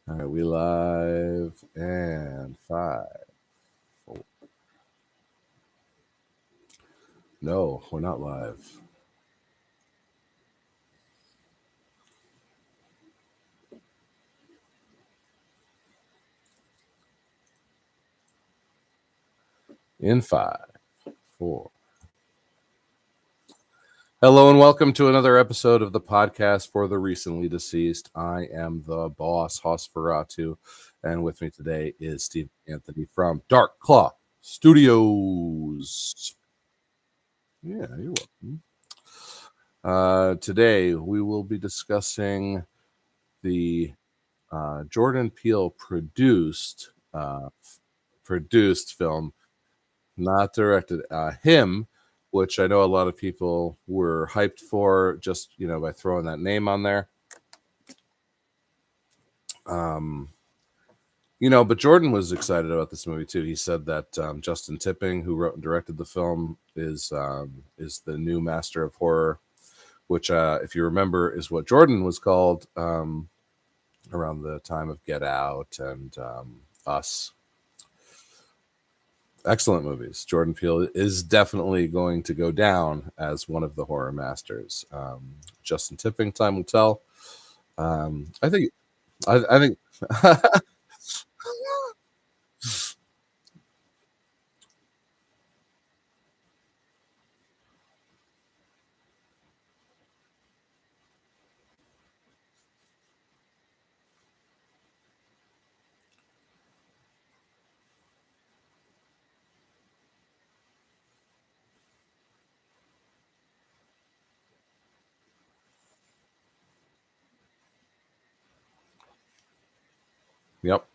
All right, we live and 5, 4. No, we're not live. In 5, 4. Hello and welcome to another episode of the podcast for the recently deceased. I am the boss, Hosferatu, and with me today is Steve Anthony from Dark Claw Studios. Yeah, you're welcome. Today we will be discussing the Jordan Peele produced film, not directed. Him, which I know a lot of people were hyped for just by throwing that name on there. Um, but Jordan was excited about this movie too. He said that Justin Tipping, who wrote and directed the film, is the new master of horror, which, if you remember, is what Jordan was called around the time of Get Out and Us. Excellent movies. Jordan Peele is definitely going to go down as one of the horror masters. Justin Tipping, time will tell. I think. I think. Yep.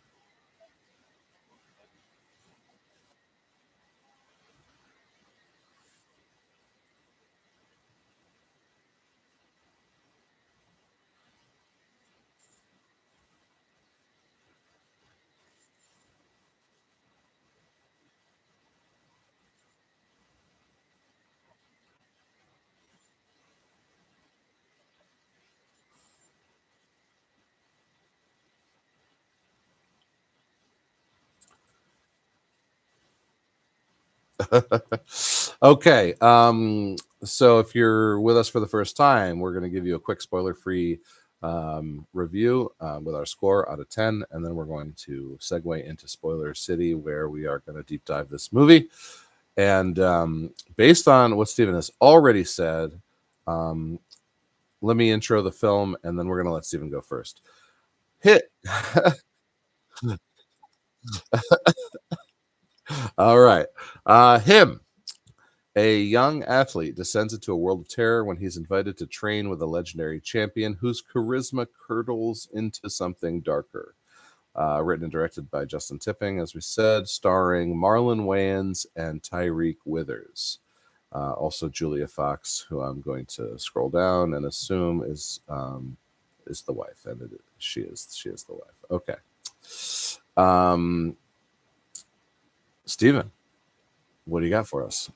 Okay. So if you're with us for the first time, we're going to give you a quick spoiler-free review with our score out of 10, and then we're going to segue into Spoiler City, where we are going to deep dive this movie. And based on what Stephen has already said, um, let me intro the film, and then we're going to let Stephen go first. Hit. All right. Him. A young athlete descends into a world of terror when he's invited to train with a legendary champion whose charisma curdles into something darker. Written and directed by Justin Tipping, as we said, starring Marlon Wayans and Tyreek Withers. Also Julia Fox, who I'm going to scroll down and assume is the wife, and she is the wife. Okay. Steven, what do you got for us?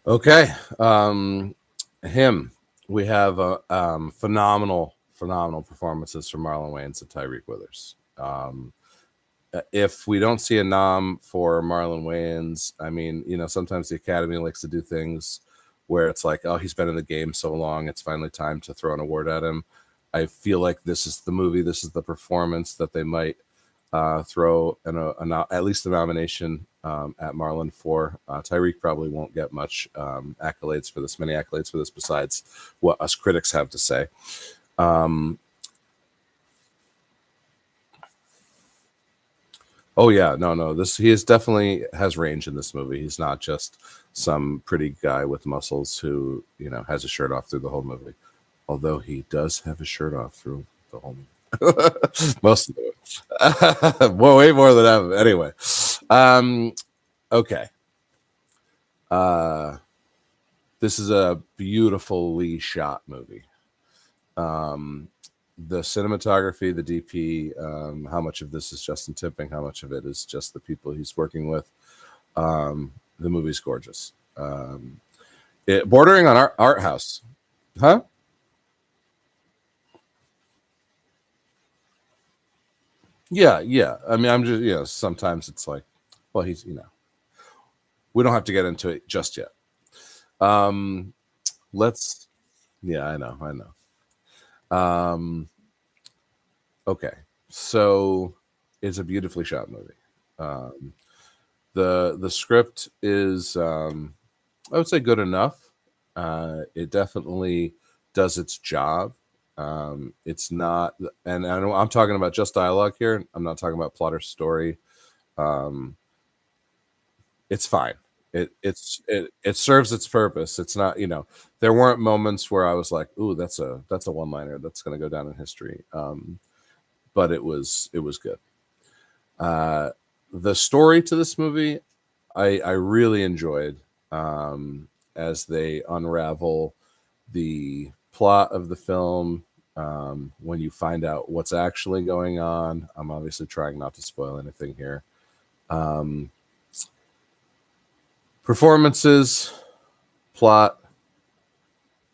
Okay. Him. We have phenomenal performances from Marlon Wayans and Tyreek Withers. If we don't see a nom for Marlon Wayans, I mean, sometimes the Academy likes to do things where it's like, oh, he's been in the game so long, it's finally time to throw an award at him. I feel like this is the movie, this is the performance that they might throw at least a nomination at Marlon for. Tyreek probably won't get much many accolades for this, besides what us critics have to say. Um, oh yeah, no, no, this he is definitely has range in this movie. He's not just some pretty guy with muscles who has his shirt off through the whole movie. Although he does have his shirt off through the whole movie. Most of it. Well, way more than that. Anyway. Um, okay. Uh, this is a beautifully shot movie. Um, the cinematography, the DP, how much of this is Justin Tipping, how much of it is just the people he's working with. The movie's gorgeous. Bordering on art house. Huh? Yeah, yeah. I mean, I'm just, sometimes it's like, well, we don't have to get into it just yet. Um, let's, yeah, I know. Okay. So it's a beautifully shot movie. Um, the script is, I would say, good enough. It definitely does its job. It's not, and I'm talking about just dialogue here. I'm not talking about plot or story. Um, it's fine. It serves its purpose. It's not, there weren't moments where I was like, "Ooh, that's a one liner that's going to go down in history." But it was good. Uh, the story to this movie, I really enjoyed, as they unravel the plot of the film. When you find out what's actually going on, I'm obviously trying not to spoil anything here. Um, Performances, plot,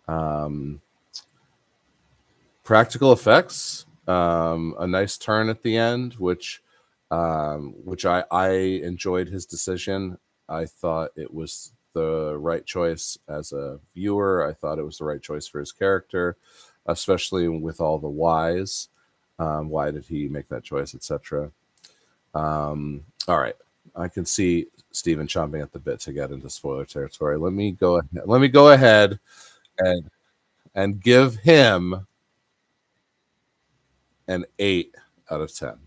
um, practical effects, a nice turn at the end, which I enjoyed his decision. I thought it was the right choice as a viewer. I thought it was the right choice for his character, especially with all the whys. Why did he make that choice, etc. All right, I can see Steven chomping at the bit to get into spoiler territory. Let me go ahead. Let me go ahead and give him an 8 out of 10.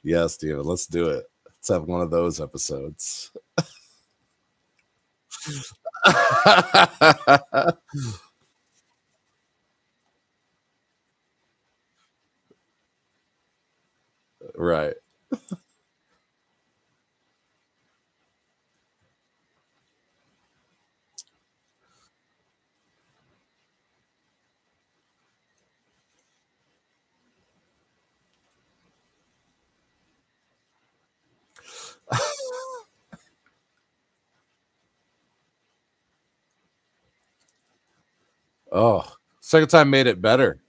Yeah, Steven, let's do it. Let's have one of those episodes. Right. Oh, second time made it better.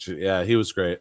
Yeah, he was great.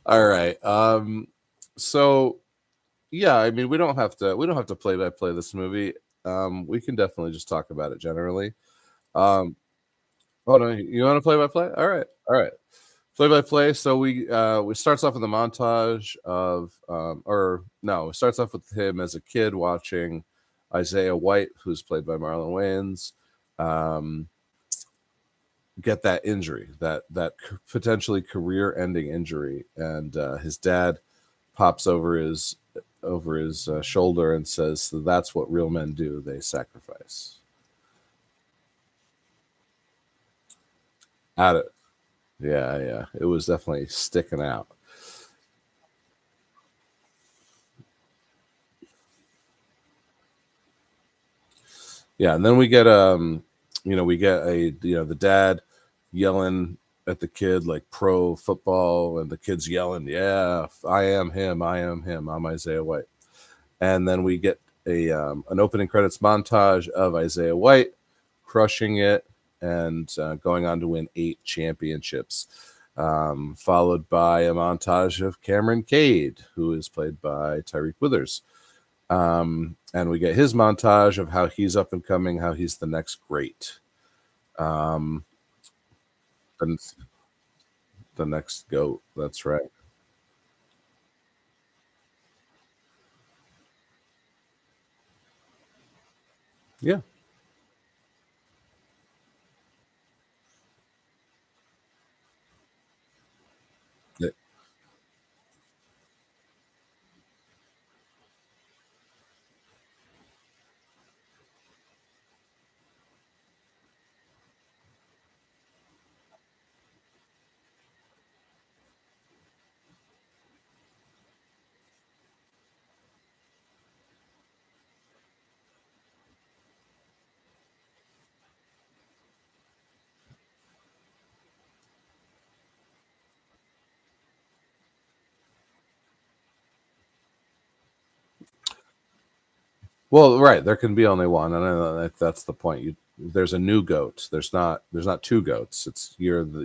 All right. So yeah, I mean, we don't have to play by play this movie. We can definitely just talk about it generally. Um, oh no, you want to play by play? All right. Play by play. So we starts off with a montage of or no, it starts off with him as a kid watching Isaiah White, who's played by Marlon Wayans, um, get that injury, potentially career-ending injury, and his dad pops over his shoulder and says, "That's what real men do. They sacrifice." At it, yeah, yeah. It was definitely sticking out. Yeah, and then we get the dad yelling at the kid like pro football, and the kid's yelling, "Yeah, I am him. I am him. I'm Isaiah White." And then we get a an opening credits montage of Isaiah White crushing it and going on to win 8 championships, followed by a montage of Cameron Cade, who is played by Tyreek Withers. And we get his montage of how he's up and coming, how he's the next great, um, the, the next goat. That's right. Yeah. Yeah. Well, right. There can be only one, and that's the point. There's a new goat. There's not two goats. It's you're the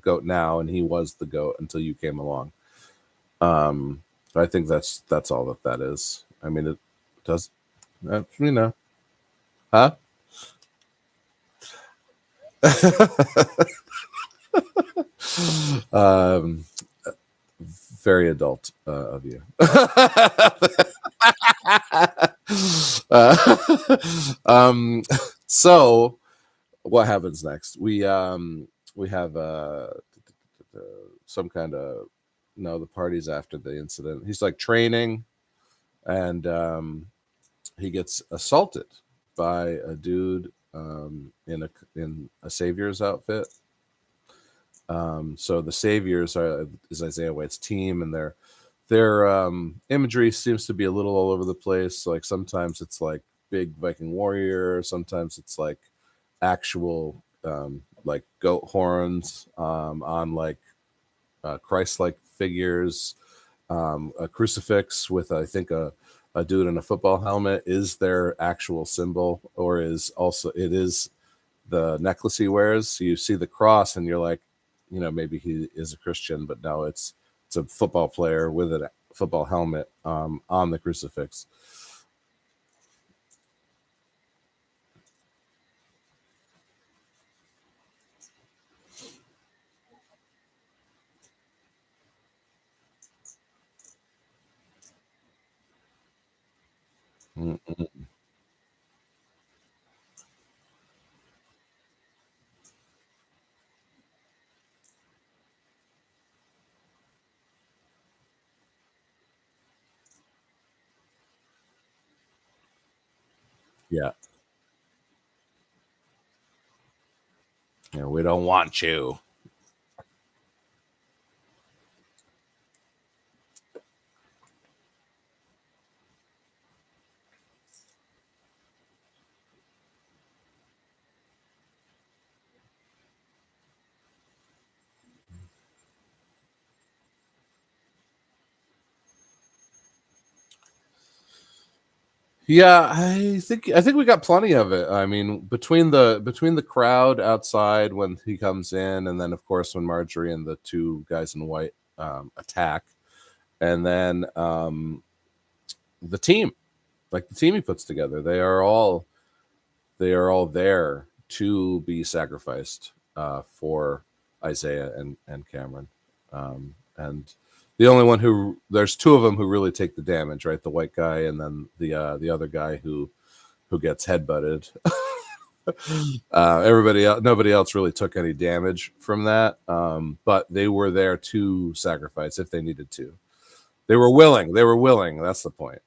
goat now, and he was the goat until you came along. I think that's all that is. I mean, it does, huh? um, very adult of you. uh, um, so what happens next? We have some kind of no, the party's after the incident. He's like training, and he gets assaulted by a dude in a savior's outfit. So the saviors is Isaiah White's team, and their imagery seems to be a little all over the place. Like sometimes it's like big Viking warrior, sometimes it's like actual like goat horns on like Christ-like figures. A crucifix with I think a dude in a football helmet is their actual symbol, or it is the necklace he wears. So you see the cross, and you're like, maybe he is a Christian, but no, it's a football player with a football helmet on the crucifix. Mm, yeah, we don't want you. Yeah, I think we got plenty of it. I mean, between the crowd outside when he comes in, and then of course when Marjorie and the two guys in white attack, and then the team, like the team he puts together, they are all there to be sacrificed for Isaiah and Cameron. And the only one who there's two of them who really take the damage, right? The white guy and then the other guy who gets headbutted. Nobody else really took any damage from that, but they were there to sacrifice if they needed to. They were willing. They were willing. That's the point.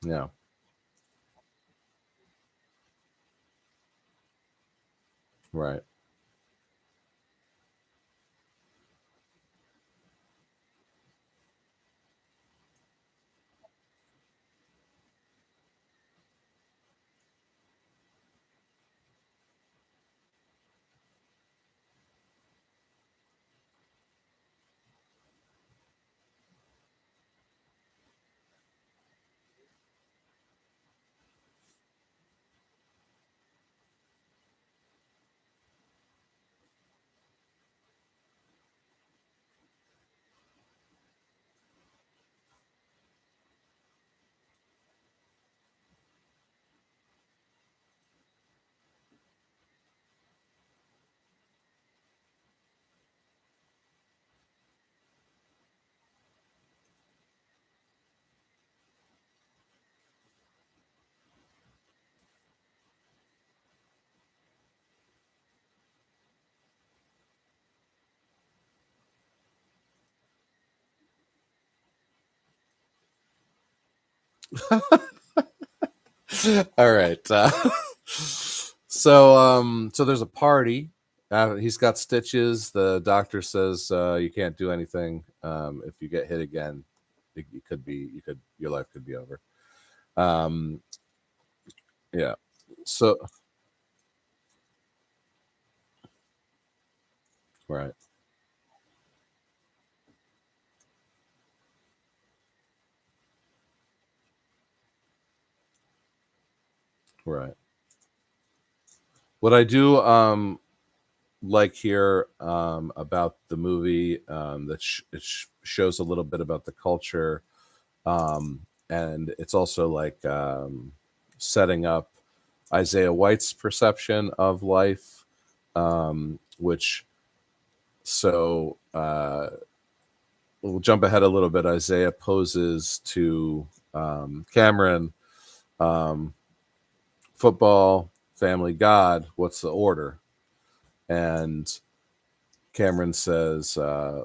Yeah. Right. All right. So there's a party. He's got stitches. The doctor says you can't do anything. If you get hit again, it could be your life could be over. Um, yeah. So right, right. What I do like here about the movie that shows a little bit about the culture, um, and it's also like setting up Isaiah White's perception of life, which so we'll jump ahead a little bit. Isaiah poses to Cameron, um, football, family, God. What's the order? And Cameron says,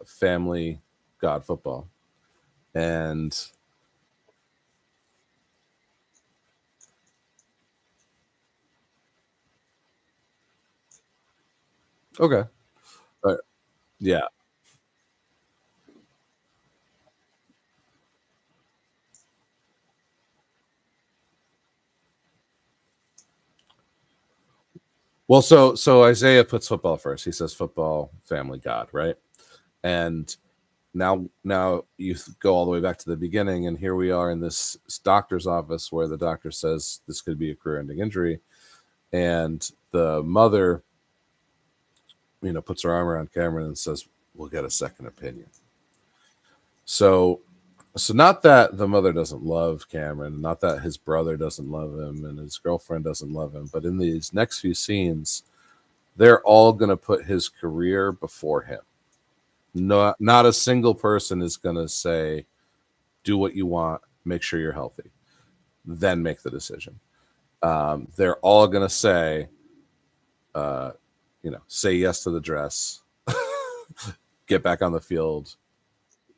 family, God, football. And okay, uh, yeah. Well, so Isaiah puts football first. He says football, family, God, right? And now you go all the way back to the beginning, and here we are in this doctor's office where the doctor says this could be a career-ending injury, and the mother, puts her arm around Cameron and says, "We'll get a second opinion." So, so not that the mother doesn't love Cameron, not that his brother doesn't love him and his girlfriend doesn't love him, but in these next few scenes, they're all going to put his career before him. Not a single person is going to say, "Do what you want, make sure you're healthy, then make the decision." They're all going to say, uh, say yes to the dress, get back on the field.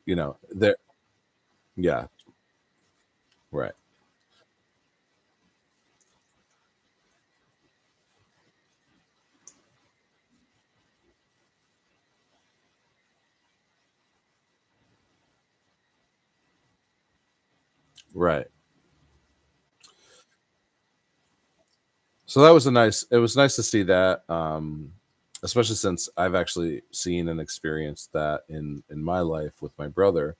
They're yeah, right. Right. So that was a nice it was nice to see that, especially since I've actually seen and experienced that in my life with my brother,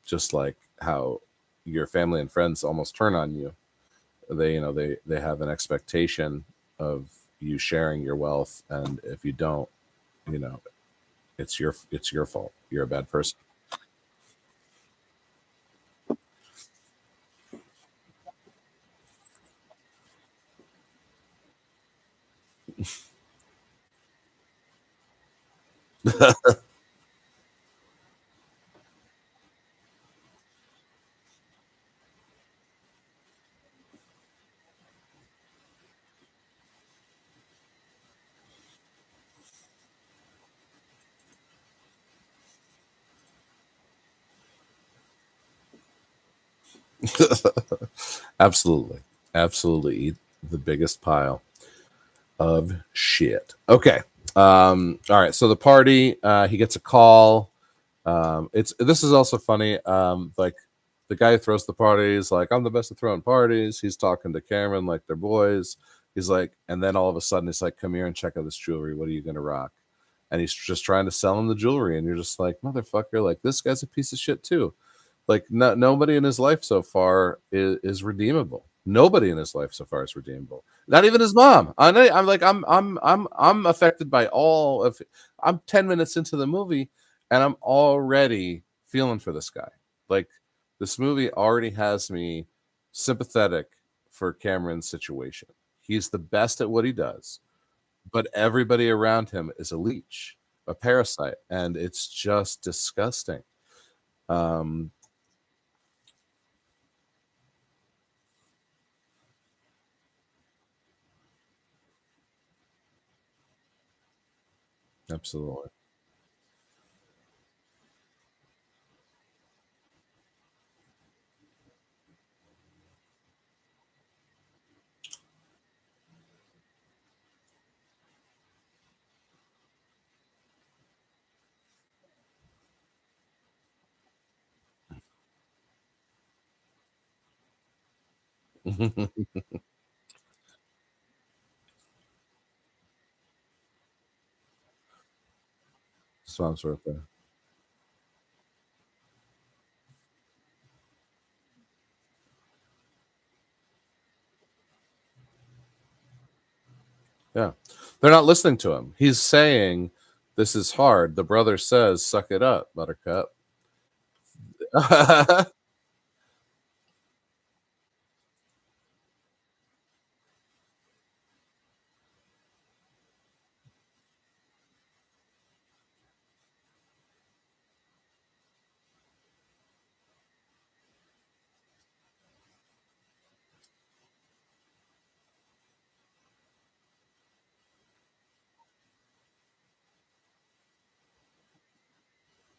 just like how your family and friends almost turn on you. They have an expectation of you sharing your wealth, and if you don't, you know, it's your fault. You're a bad person. Absolutely. Absolutely eat the biggest pile of shit. Okay. All right. So the party, he gets a call. It's This is also funny. Like the guy who throws the party is like, I'm the best at throwing parties. He's talking to Cameron like they're boys. He's like, and then all of a sudden he's like, come here and check out this jewelry. What are you gonna rock? And he's just trying to sell him the jewelry, and you're just like, motherfucker, like this guy's a piece of shit too. Like nobody in his life so far is redeemable. Nobody in his life so far is redeemable. Not even his mom. I'm like I'm affected by all of. I'm 10 minutes into the movie, and I'm already feeling for this guy. Like this movie already has me sympathetic for Cameron's situation. He's the best at what he does, but everybody around him is a leech, a parasite, and it's just disgusting. Um, Absolutely. Swamp's right there. Yeah. They're not listening to him. He's saying, "This is hard." The brother says, "Suck it up, buttercup."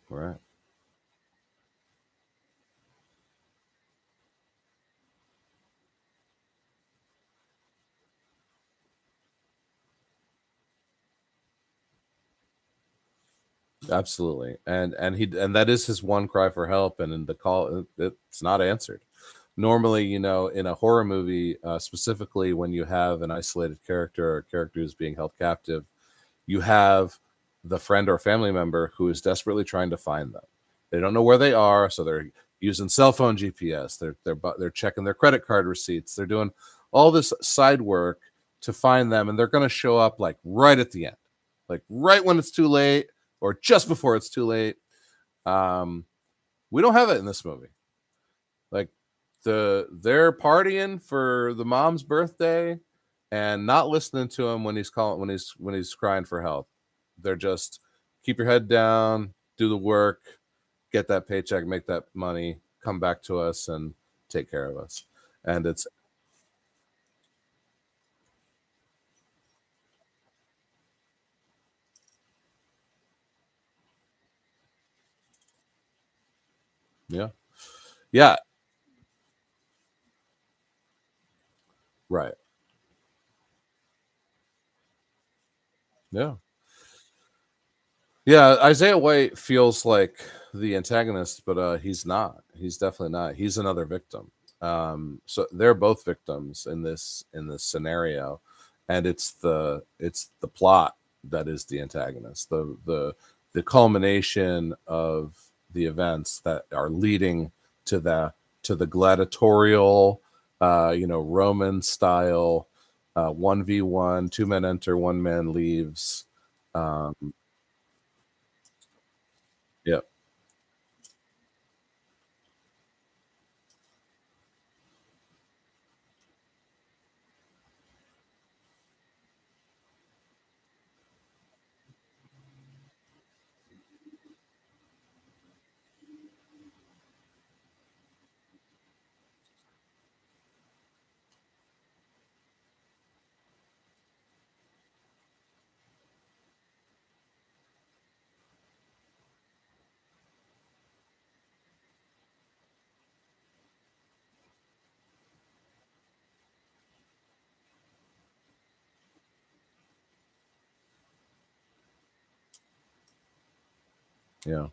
Right. Absolutely. And that is his one cry for help, and in the call it's not answered. Normally, in a horror movie, specifically when you have an isolated character or a character who's being held captive, you have the friend or family member who is desperately trying to find them. They don't know where they are, so they're using cell phone GPS. They're checking their credit card receipts. They're doing all this side work to find them, and they're going to show up like right at the end, like right when it's too late or just before it's too late. Um, we don't have it in this movie. Like they're partying for the mom's birthday and not listening to him when he's calling when he's crying for help. They're just keep your head down, do the work, get that paycheck, make that money, come back to us and take care of us. And it's yeah. Yeah, right. Yeah. Yeah, Isaiah White feels like the antagonist, but he's not. He's definitely not. He's another victim. So they're both victims in this scenario, and it's the plot that is the antagonist. The culmination of the events that are leading to the gladiatorial, Roman style, 1v1, two men enter, one man leaves. Um, yeah. Yeah.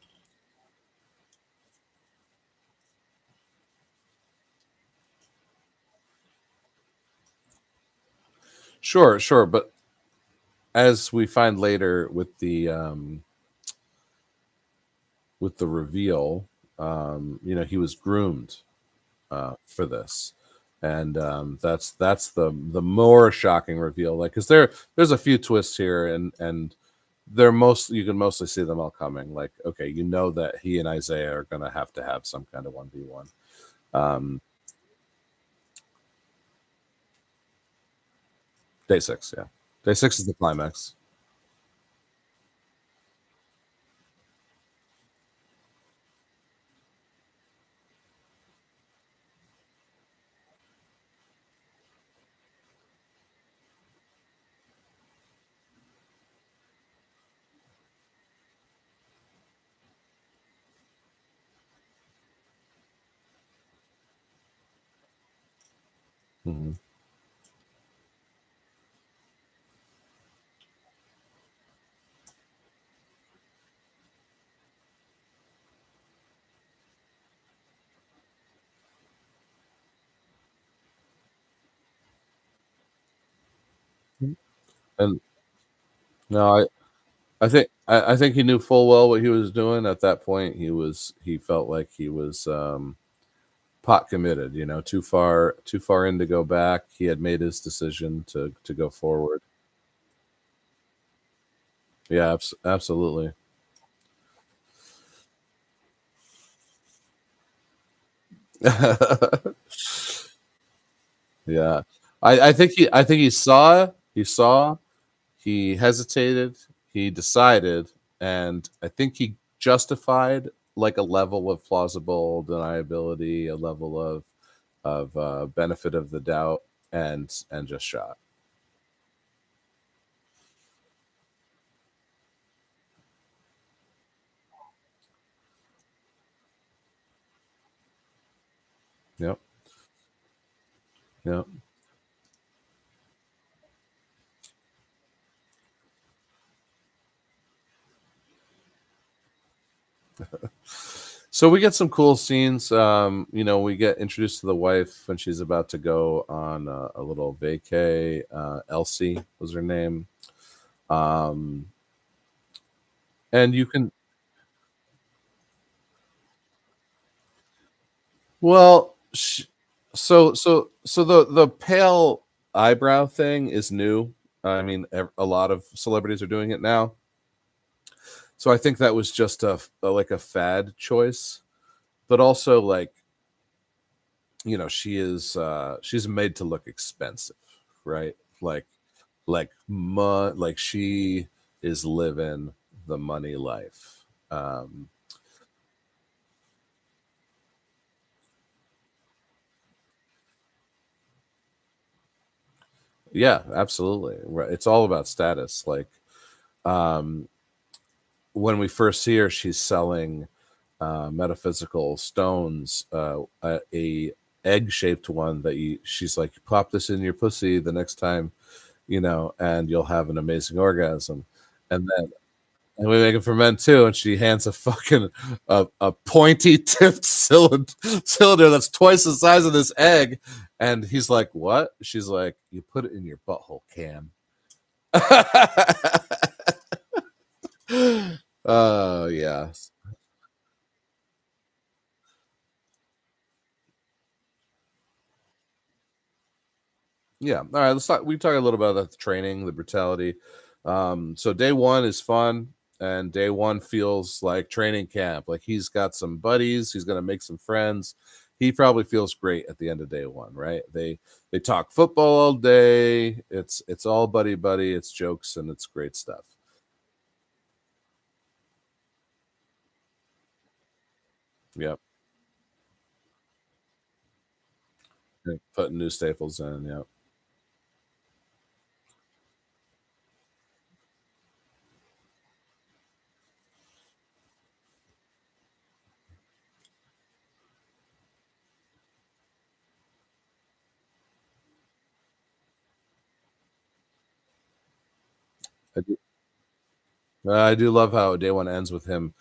Sure, sure. But as we find later with the reveal, he was groomed for this. And that's the more shocking reveal. Like, because there's a few twists here, and they're most you can mostly see them all coming. Like, okay, that he and Isaiah are gonna have to have some kind of 1v1. Um, Day six, yeah. Day six is the climax. Mhm. And no, I think he knew full well what he was doing at that point. He felt like he was pot committed, too far in to go back. He had made his decision to go forward. Yeah, absolutely. Yeah. I think he hesitated, he decided, and I think he justified like a level of plausible deniability, a level of benefit of the doubt, and just shot. Yep. Yep. So we get some cool scenes. We get introduced to the wife when she's about to go on a little vacay. Elsie was her name. Um, and you can, well, so the pale eyebrow thing is new. I mean, a lot of celebrities are doing it now. So I think that was just like a fad choice, but also like, she's made to look expensive, right? Like she is living the money life. Yeah, absolutely. Right. It's all about status. Like, um when we first see her, she's selling metaphysical stones, a egg shaped one that she's like, pop this in your pussy the next time, and you'll have an amazing orgasm. And then And we make it for men too. And she hands a fucking a pointy tipped cylinder that's twice the size of this egg. And he's like, "What?" She's like, "You put it in your butthole, Cam." Oh yeah, yeah. All right, let's talk. We talk a little about the training, the brutality. So day one is fun, and day one feels like training camp. Like he's got some buddies, he's gonna make some friends. He probably feels great at the end of day one, right? They talk football all day. It's all buddy buddy. It's jokes and it's great stuff. Yep. Yeah, putting new staples in. Yep. I do, I do love how day one ends with him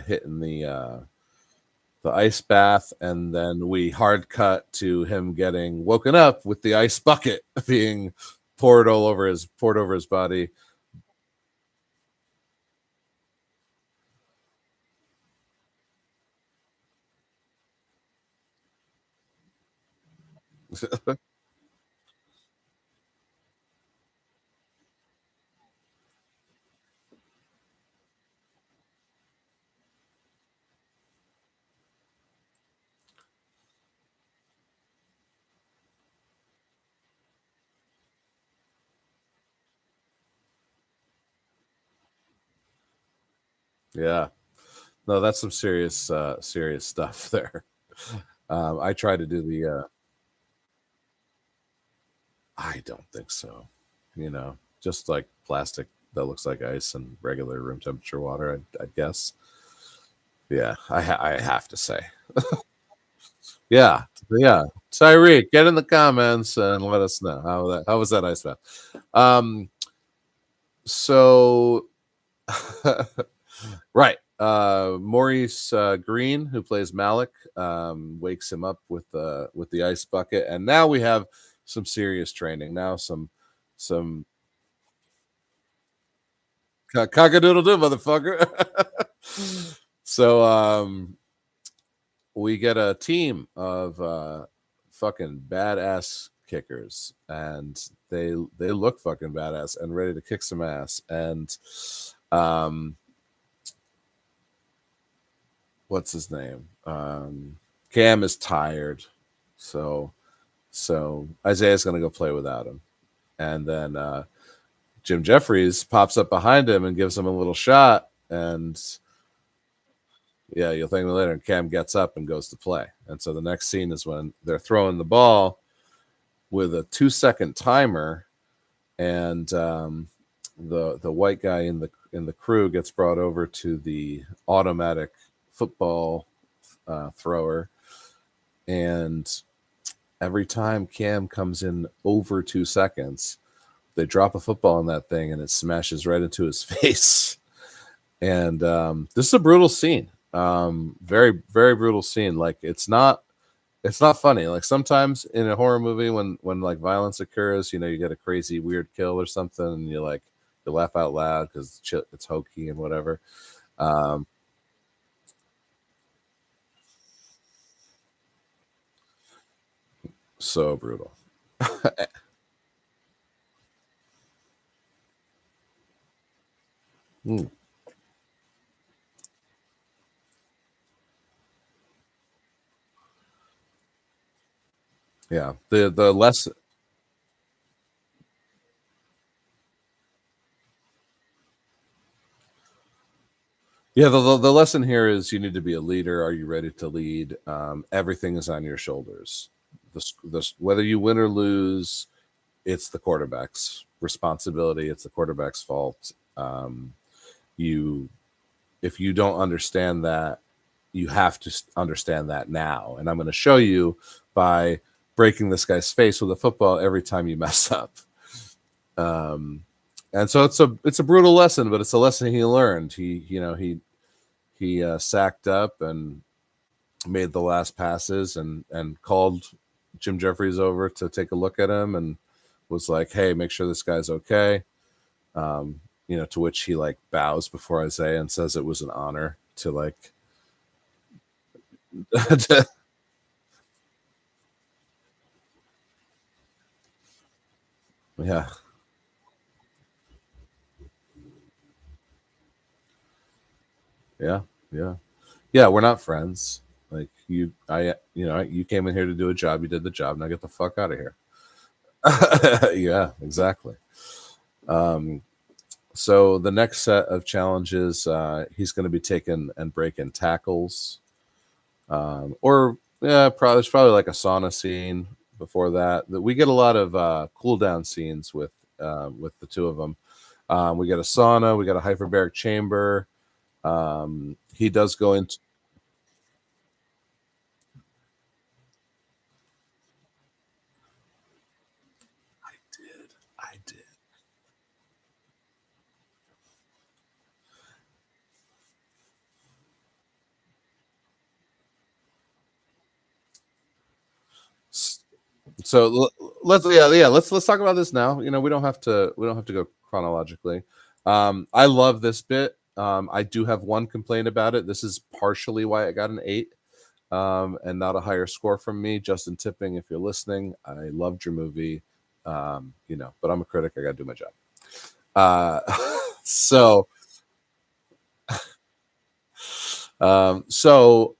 hitting the ice bath, and then we hard cut to him getting woken up with the ice bucket being poured over his body. Yeah, no, that's some serious stuff there. I try to do the I don't think so. Just like plastic that looks like ice and regular room temperature water, I guess. Yeah, I have to say. Yeah, yeah. Tyreek, get in the comments and let us know how was that ice bath. Um, so right. Maurice Green, who plays Malik, wakes him up with the ice bucket, and now we have some serious training. Now some cock a doodle doo, motherfucker. So we get a team of fucking badass kickers, and they look fucking badass and ready to kick some ass. And um, what's his name? Cam is tired, so Isaiah's gonna go play without him, and then Jim Jeffries pops up behind him and gives him a little shot, and yeah, you'll thank me later. And Cam gets up and goes to play. And so the next scene is when they're throwing the ball with a 2 second timer, and the white guy in the crew gets brought over to the automatic football thrower, and every time Cam comes in over 2 seconds, they drop a football in that thing and it smashes right into his face. And this is a brutal scene. Very very brutal scene. Like it's not funny. Like sometimes in a horror movie when like violence occurs, you get a crazy weird kill or something, and you laugh out loud because it's hokey and whatever. Um, so brutal. Mm, yeah, the lesson. Yeah, the lesson here is you need to be a leader. Are you ready to lead? Everything is on your shoulders. Whether you win or lose, it's the quarterback's responsibility. It's the quarterback's fault. You If you don't understand that, you have to understand that now. And I'm going to show you by breaking this guy's face with a football every time you mess up. Um, And so it's a brutal lesson, but it's a lesson he learned. He sacked up and made the last passes and called Jim Jeffries over to take a look at him and was like, "Hey, make sure this guy's okay." To which he like bows before Isaiah and says it was an honor to like to- yeah, yeah, yeah. Yeah, we're not friends. Like you came in here to do a job, you did the job, now get the fuck out of here. Yeah, exactly. Um, so the next set of challenges, he's going to be taking and breaking tackles, or yeah, probably there's probably like a sauna scene before that. That we get a lot of cool down scenes with the two of them. We get a sauna, we got a hyperbaric chamber. He does go into. I did, I did. So let's talk about this now. We don't have to go chronologically. I love this bit. I do have one complaint about it. This is partially why it got an 8, and not a higher score from me. Justin Tipping, if you're listening, I loved your movie. But I'm a critic. I got to do my job. Uh, so so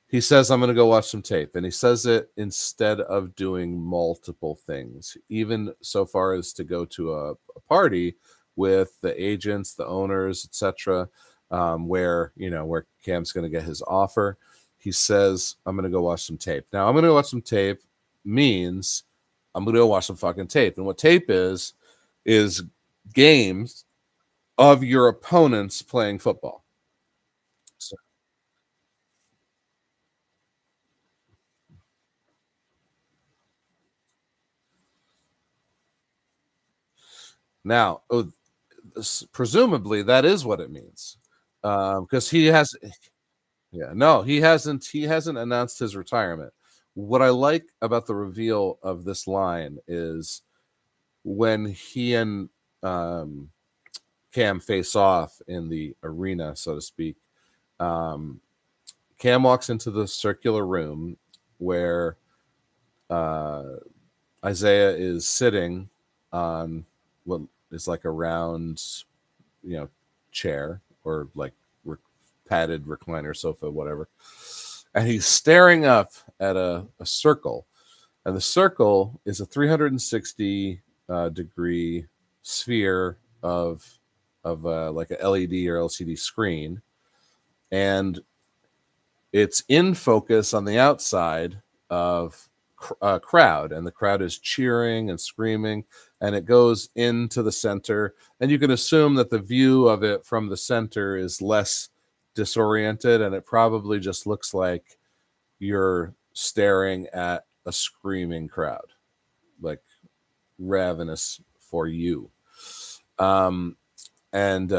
he says, I'm going to go watch some tape. And he says it instead of doing multiple things, even so far as to go to a party with the agents, the owners, etc., where Cam's going to get his offer. He says, I'm going to go watch some tape. Now, I'm going to go watch some tape means I'm going to go watch some fucking tape. And what tape is games of your opponents playing football. So now, presumably that is what it means, because he has. Yeah, no, he hasn't announced his retirement. What I like about the reveal of this line is when he and um, Cam face off in the arena, so to speak. um, Cam walks into the circular room where uh, Isaiah is sitting on what is like a round, you know, chair or like re- padded recliner sofa, whatever. And he's staring up at a circle, and the circle is a 360 degree sphere of like a LED or LCD screen, and it's in focus on the outside of a crowd, and the crowd is cheering and screaming, and it goes into the center, and you can assume that the view of it from the center is less disoriented, and it probably just looks like you're staring at a screaming crowd, like ravenous for you. um and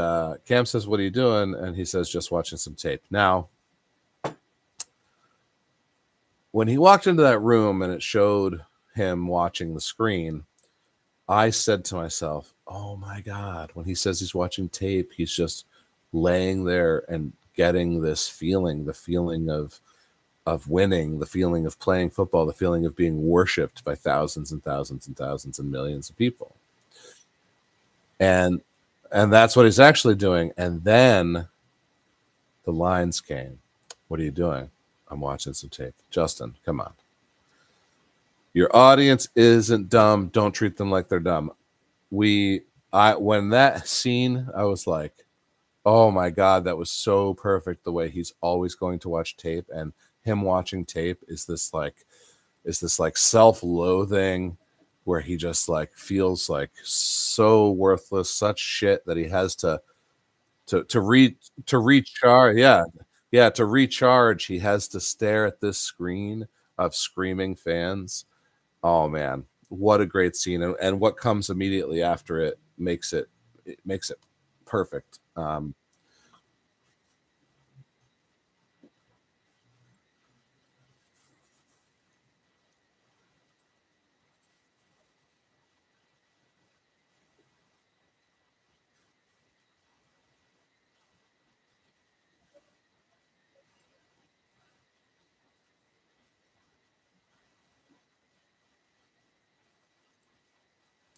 Cam says, what are you doing? And he says, just watching some tape. Now, when he walked into that room and it showed him watching the screen, I said to myself, oh my God, when he says he's watching tape, he's just laying there and getting this feeling, the feeling of winning, the feeling of playing football, the feeling of being worshipped by thousands and thousands and thousands and millions of people. And that's what he's actually doing. And then the lines came. What are you doing? I'm watching some tape. Justin, come on. Your audience isn't dumb. Don't treat them like they're dumb. We I When that scene, I was like, oh my God, that was so perfect. The way he's always going to watch tape, and him watching tape is this like self-loathing where he just like feels like so worthless, such shit that he has to recharge. Yeah. Yeah, to recharge, he has to stare at this screen of screaming fans. Oh man. what a great scene, and what comes immediately after it makes it perfect.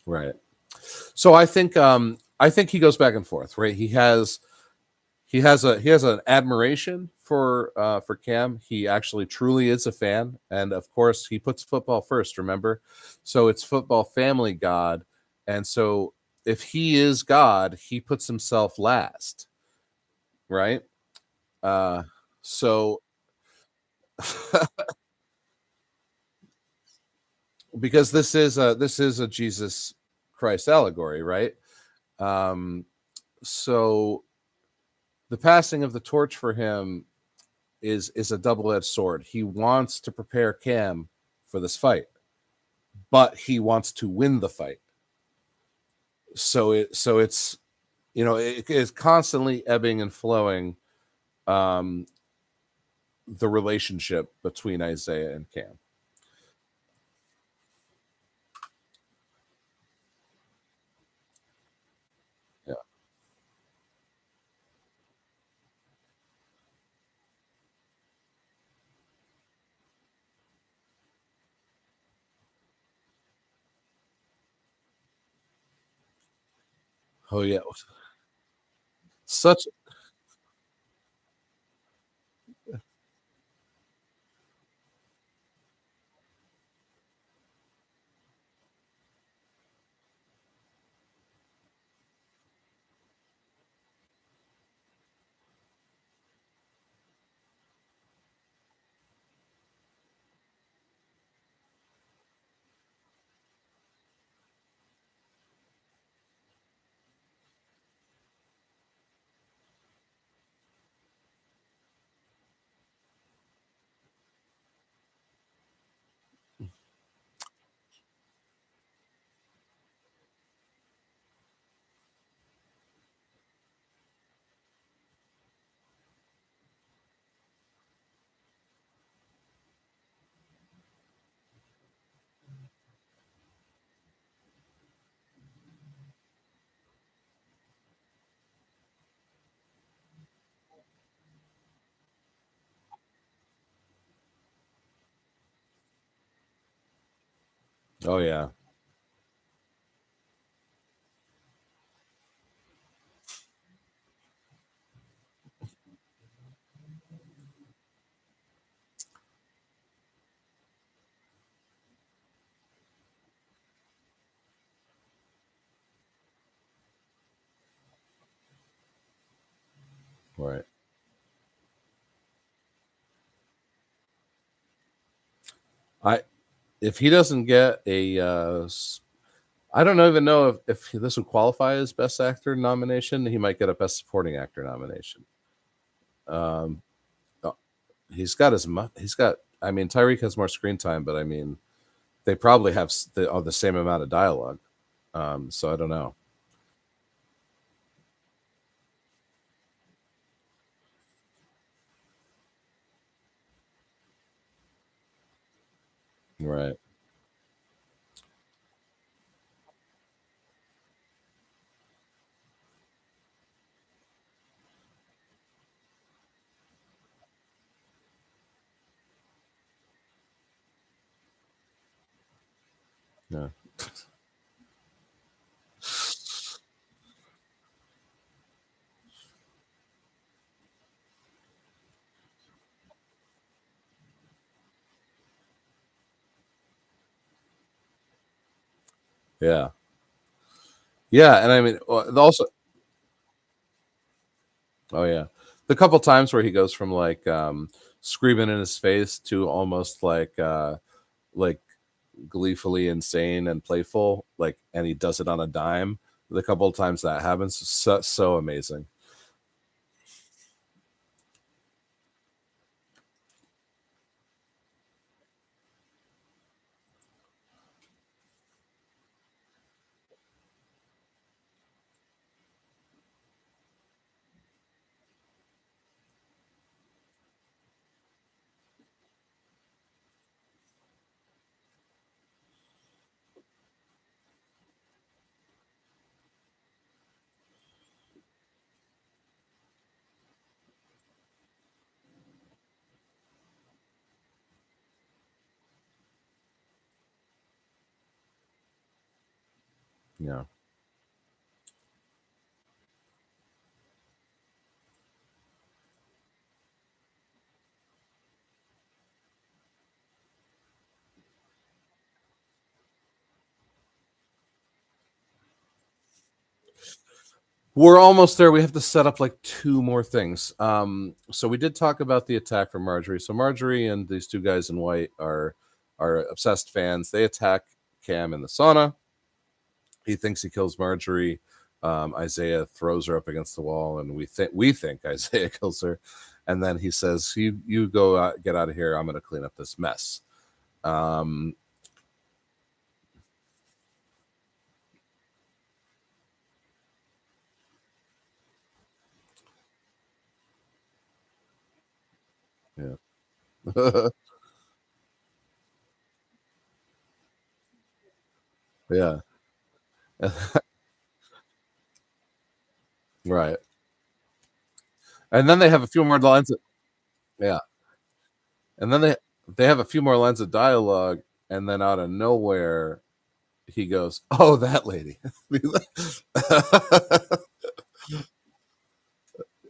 Right. So I think he goes back and forth, right? He has an admiration for Cam. He actually truly is a fan, and of course he puts football first, remember? So it's football family God, and so if he is God, he puts himself last, right? Uh so because this is a Jesus Christ allegory, right? Um so the passing of the torch for him is a double-edged sword. He wants to prepare Cam for this fight, but he wants to win the fight. So it's it is constantly ebbing and flowing, um the relationship between Isaiah and Cam. Yeah. Oh yeah. Such Oh yeah. Right. I If he doesn't get I don't even know if this would qualify as best actor nomination. He might get a best supporting actor nomination. Um, uh, he's got. I mean, Tyreek has more screen time, but I mean, they probably have the same amount of dialogue. So I don't know. Right. Yeah. Yeah. Yeah. And I mean, also, oh yeah, the couple times where he goes from like screaming in his face to almost like gleefully insane and playful, like, and he does it on a dime. The couple of times that happens, so amazing. Yeah. We're almost there. We have to set up like two more things. So we did talk about the attack from Marjorie. So Marjorie and these two guys in white are obsessed fans. They attack Cam in the sauna. He thinks he kills Marjorie. Isaiah throws her up against the wall, and we think Isaiah kills her. And then he says, "You go out, get out of here. I'm going to clean up this mess." Um, yeah, yeah, right. And then they have a few more lines. Yeah, and then they have a few more lines of dialogue, and then out of nowhere, he goes, "Oh, that lady."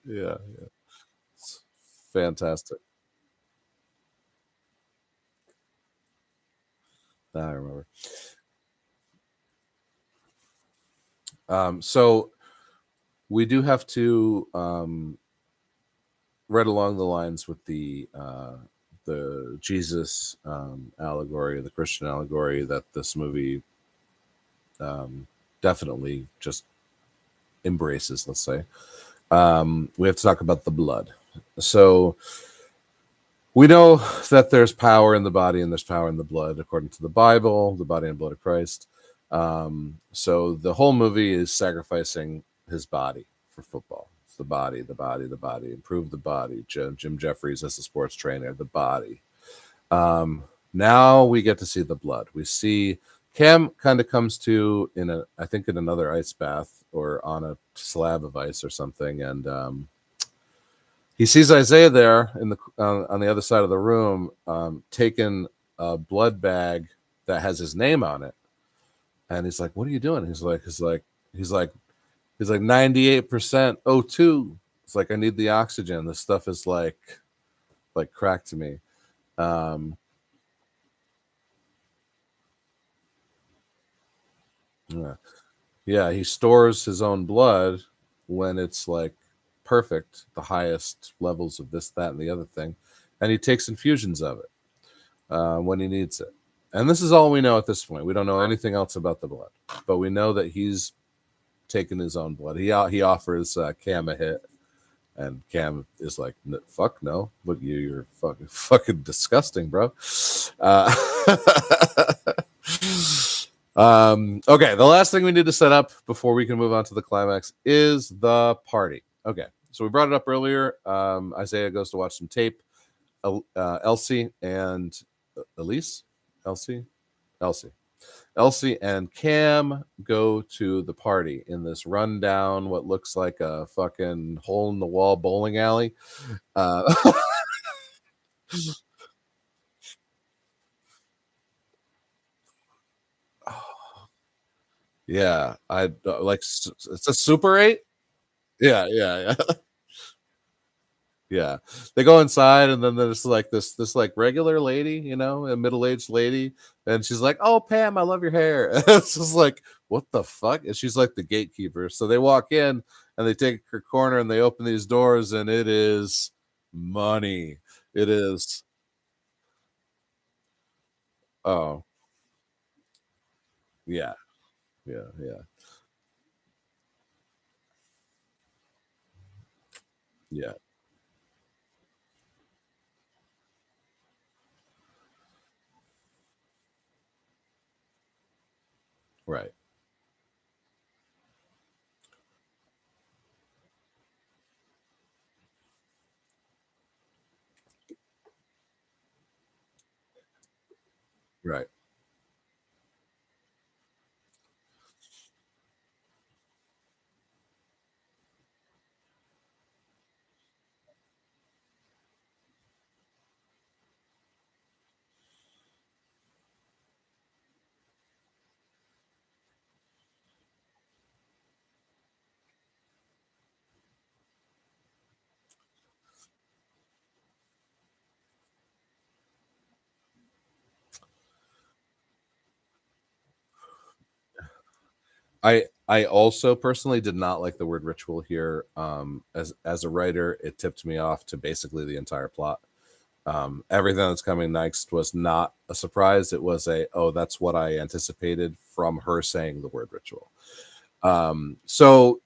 Yeah, it's fantastic. I remember. So we do have to read along the lines with the Jesus allegory, the Christian allegory that this movie um, definitely just embraces. Let's say we have to talk about the blood. So we know that there's power in the body and there's power in the blood, according to the Bible, the body and blood of Christ. So the whole movie is sacrificing his body for football. It's the body, the body, the body. Improve the body. Jim Jeffries as a sports trainer, the body. Um, Now we get to see the blood. We see Cam kind of comes to I think in another ice bath or on a slab of ice or something, and he sees Isaiah there in the on the other side of the room, taking a blood bag that has his name on it, and he's like, "What are you doing?" He's like, he's like 98% O2. It's like I need the oxygen. This stuff is like crack to me. Um, yeah. Yeah, he stores his own blood when it's like perfect, the highest levels of this, that, and the other thing, and he takes infusions of it when he needs it. And this is all we know at this point. We don't know anything else about the blood, but we know that he's taken his own blood. He offers Cam a hit, and Cam is like, "Fuck no! Look, you're fucking disgusting, bro." Uh, okay, the last thing we need to set up before we can move on to the climax is the party. Okay, so we brought it up earlier. Isaiah goes to watch some tape. Elsie and Elise, Elsie, Elsie, Elsie and Cam go to the party in this rundown, what looks like a fucking hole in the wall bowling alley. Uh, yeah, I like it's a Super 8. Yeah, yeah, yeah. Yeah. They go inside and then there's like this like regular lady, a middle-aged lady, and she's like, "Oh, Pam, I love your hair." It's just like, "What the fuck?" And she's like the gatekeeper. So they walk in and they take her corner and they open these doors and it is money. It is oh, yeah. Yeah, yeah. Yeah, right. Right. I also personally did not like the word ritual here. As a writer, it tipped me off to basically the entire plot. Everything that's coming next was not a surprise. It was a, oh, that's what I anticipated from her saying the word ritual. So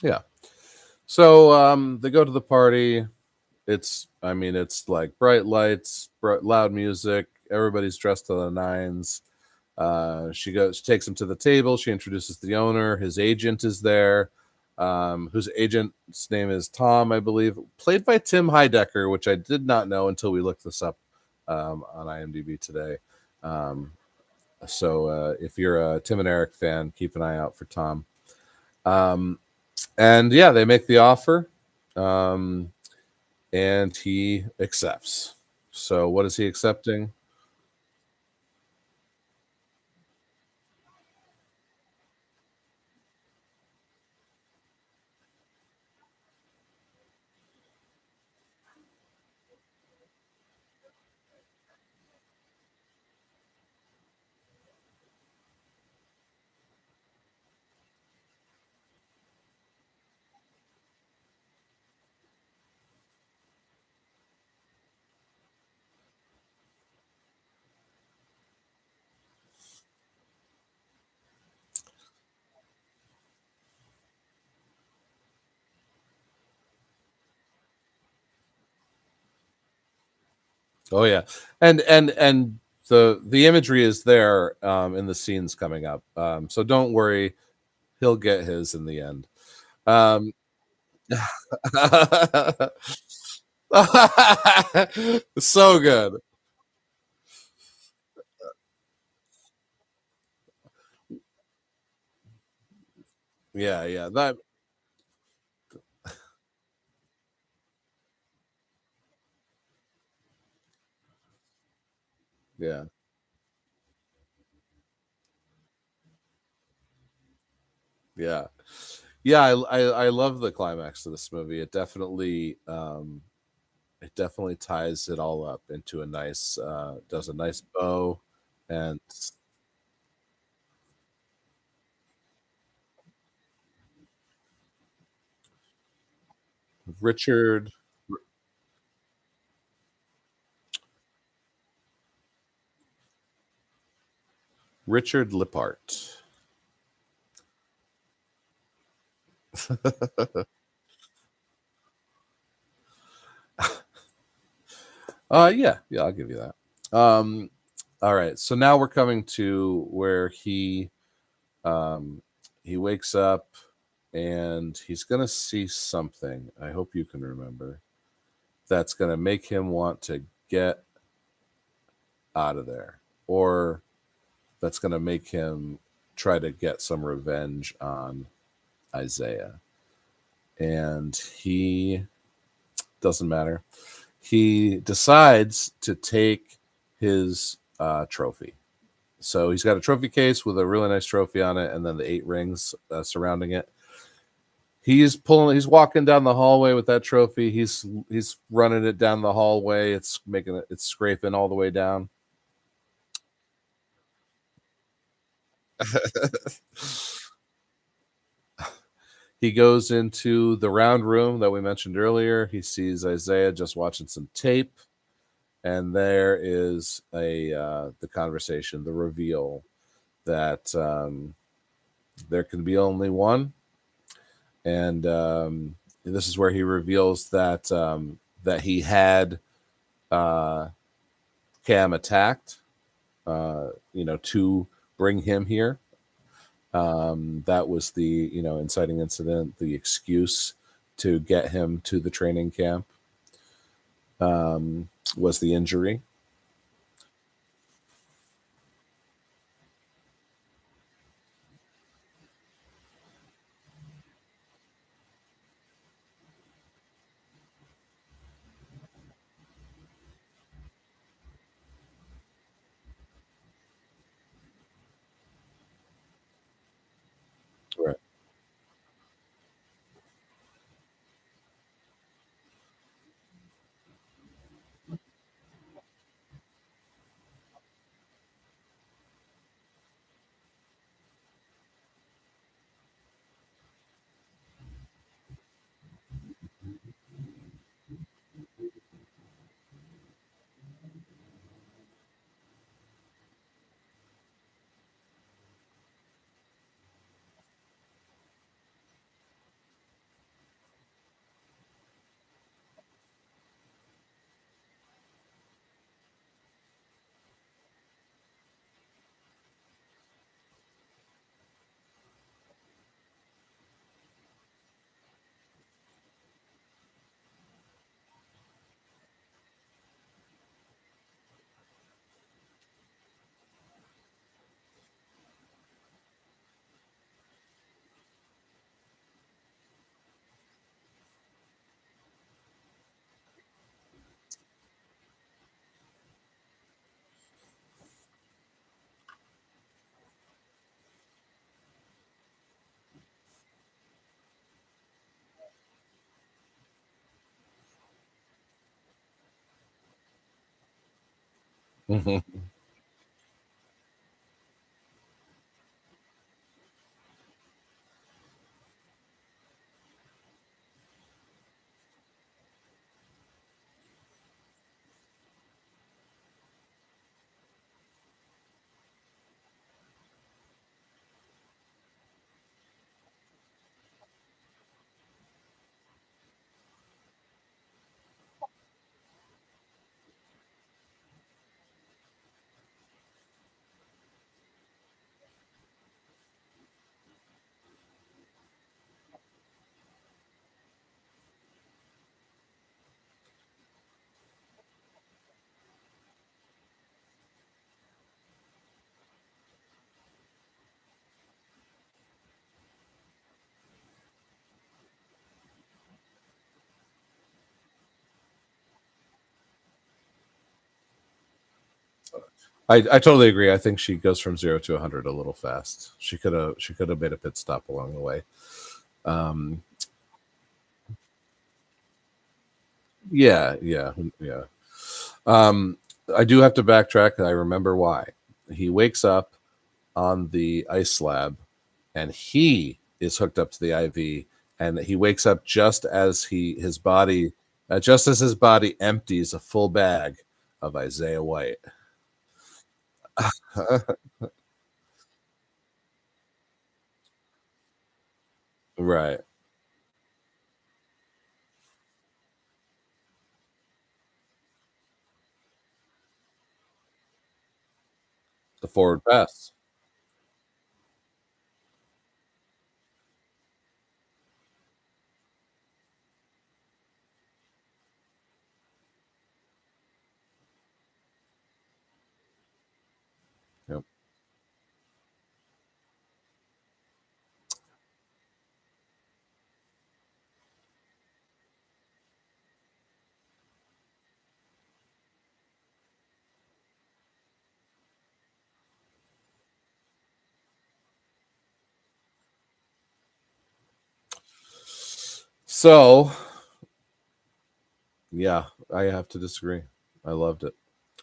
yeah. So they go to the party. I mean, it's like bright lights, loud music. Everybody's dressed to the nines. She takes him to the table. She introduces the owner. His agent is there, whose agent's name is Tom, I believe, played by Tim Heidecker, which I did not know until we looked this up on IMDb today. Um, so if you're a Tim and Eric fan, keep an eye out for Tom. Um, and yeah, they make the offer, um, and he accepts. So what is he accepting? Oh yeah, and the imagery is there in the scenes coming up. So don't worry, he'll get his in the end. Um, so good. Yeah, yeah, that yeah, yeah, yeah. I love the climax of this movie. It definitely ties it all up into a nice does a nice bow, and Richard Richard Lippart. Yeah, yeah, I'll give you that. All right, so now we're coming to where um he wakes up and he's gonna see something. I hope you can remember that's gonna make him want to get out of there, or that's gonna make him try to get some revenge on Isaiah. And he doesn't matter. He decides to take his trophy. So he's got a trophy case with a really nice trophy on it, and then the 8 rings surrounding it. He's walking down the hallway with that trophy. He's running it down the hallway. It's scraping all the way down. He goes into the round room that we mentioned earlier. He sees Isaiah just watching some tape, and there is a the conversation, the reveal that there can be only one, and this is where he reveals that he had uh, Cam attacked, to bring him here. That was the inciting incident, the excuse to get him to the training camp, was the injury. Mhm. I totally agree. I think she goes from 0 to 100 a little fast. She could have made a pit stop along the way. Um, yeah, yeah, yeah. Um, I do have to backtrack. I remember why. He wakes up on the ice slab, and he is hooked up to the IV, and he wakes up just as his body empties a full bag of Isaiah White. Right, the forward pass. Yep. So, yeah, I have to disagree. I loved it.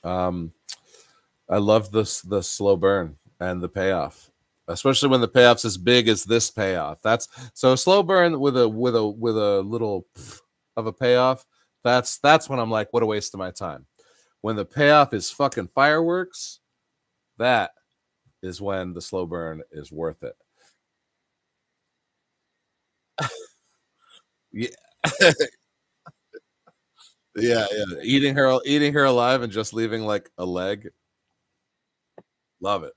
Um, I love the slow burn and the payoff, especially when the payoff's as big as this payoff. That's so a slow burn with a little of a payoff. That's when I'm like, what a waste of my time. When the payoff is fucking fireworks, that is when the slow burn is worth it. Yeah, yeah. Eating her alive and just leaving like a leg. Love it.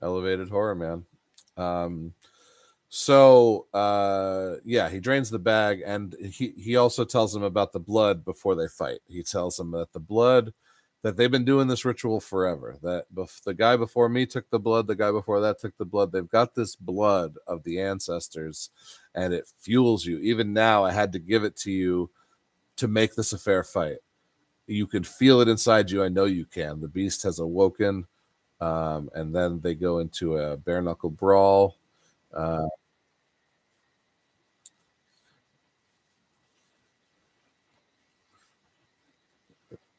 Elevated horror, man. Um, yeah, he drains the bag, and he also tells him about the blood before they fight. He tells him that the blood that they've been doing this ritual forever. That the guy before me took the blood, the guy before that took the blood. They've got this blood of the ancestors, and it fuels you. Even now, I had to give it to you to make this a fair fight. You can feel it inside you. I know you can. The beast has awoken, and then they go into a bare knuckle brawl. Uh,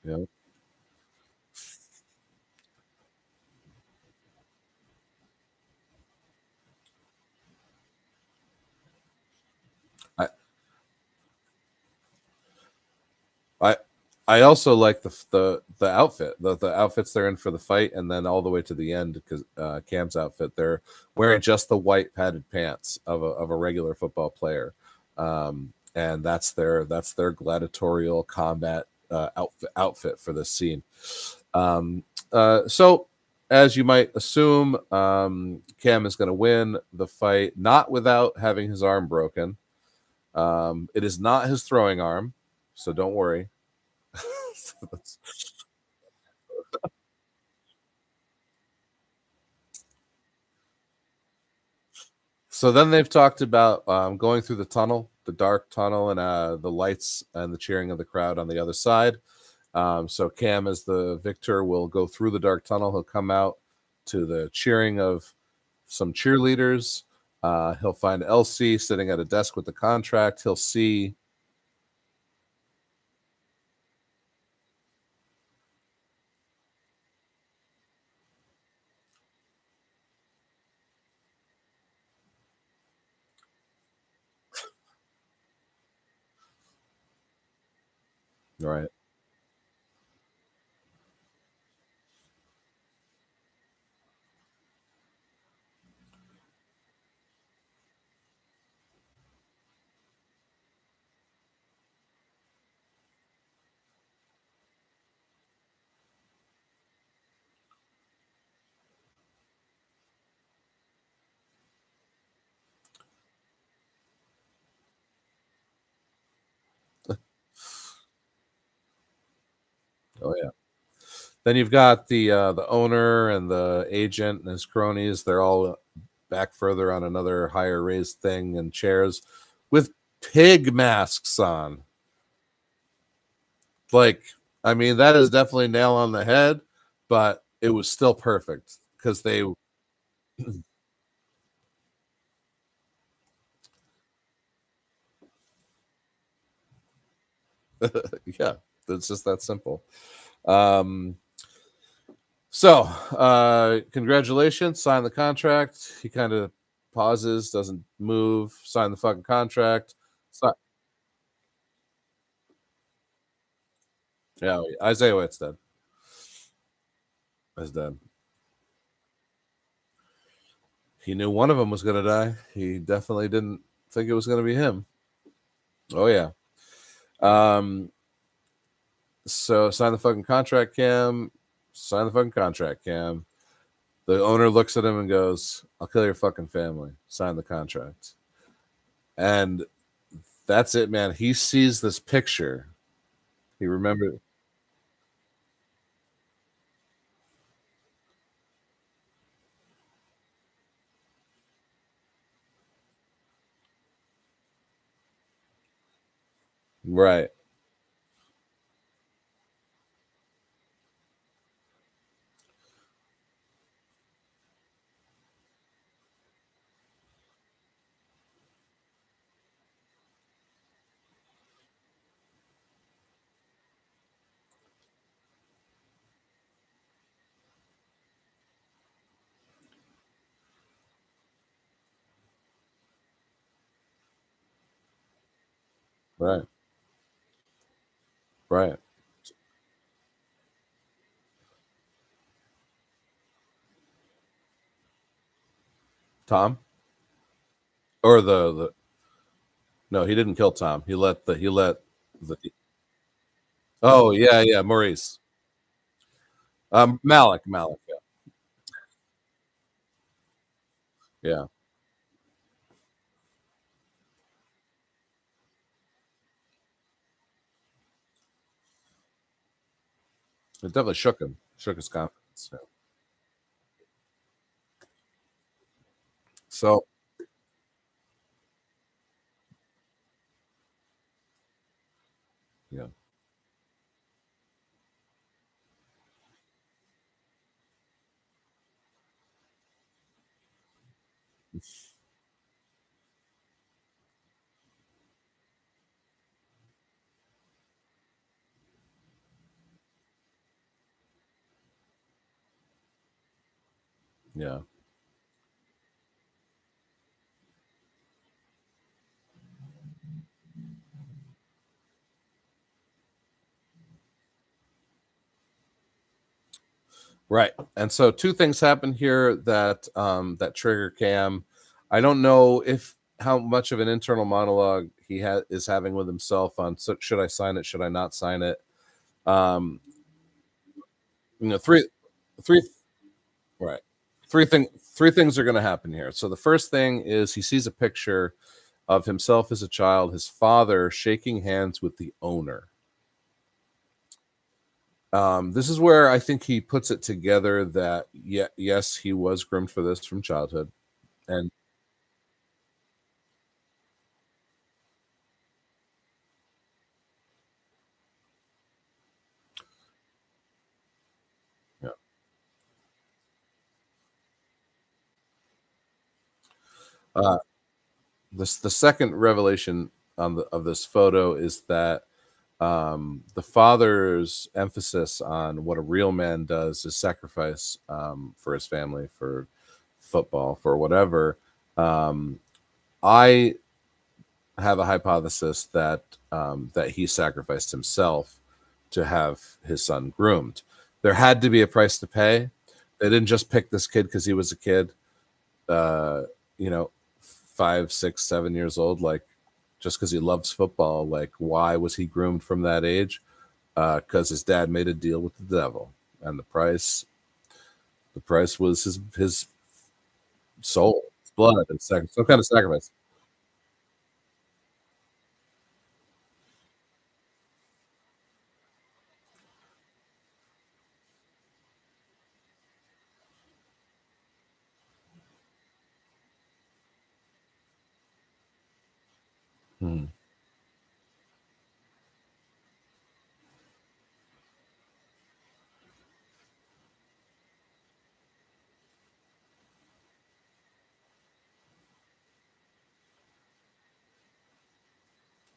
you know, I, I I also like the outfit, the outfits they're in for the fight, and then all the way to the end because Cam's outfit, they're wearing just the white padded pants of a regular football player, and that's their gladiatorial combat outfit for this scene. Um, so, as you might assume, Cam is going to win the fight, not without having his arm broken. It is not his throwing arm, so don't worry. So then they've talked about going through the tunnel, the dark tunnel, and the lights and the cheering of the crowd on the other side. So Cam, as the victor, will go through the dark tunnel. He'll come out. to the cheering of some cheerleaders. He'll find Elsie sitting at a desk with the contract. He'll see right. Oh yeah. Then you've got the owner and the agent and his cronies. They're all back further on another higher raised thing and chairs with pig masks on. Like, I mean, that is definitely nail on the head, but it was still perfect because they, yeah, it's just that simple. Um, Congratulations, sign the contract. He kind of pauses, doesn't move, sign the fucking contract. Si- yeah, Isaiah Whitstead is dead. He knew one of them was going to die. He definitely didn't think it was going to be him. Oh, yeah. Um, so sign the fucking contract, Cam. Sign the fucking contract, Cam. The owner looks at him and goes, I'll kill your fucking family. Sign the contract. And that's it, man. He sees this picture. He remembered. Right, right, right. Tom? Or the no, he didn't kill Tom. He let the oh yeah, yeah, Maurice. Malik, yeah. Yeah. It definitely shook him, shook his confidence. Yeah. So yeah, yeah. Right. And so two things happen here that trigger Cam. I don't know if how much of an internal monologue is having with himself on so should I sign it, should I not sign it? Um, three right. Three things are going to happen here. So the first thing is he sees a picture of himself as a child, his father shaking hands with the owner. This is where I think he puts it together that yes, he was groomed for this from childhood, and yeah, Uh, the second revelation of this photo is that the father's emphasis on what a real man does is sacrifice for his family, for football, for whatever. Um, I have a hypothesis that that he sacrificed himself to have his son groomed. There had to be a price to pay. They didn't just pick this kid because he was a kid, uh, you know, 5, 6, 7 years old. Like just because he loves football, like why was he groomed from that age? Because his dad made a deal with the devil, and the price was his soul, his blood, and some kind of sacrifice. Hmm.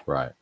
Right.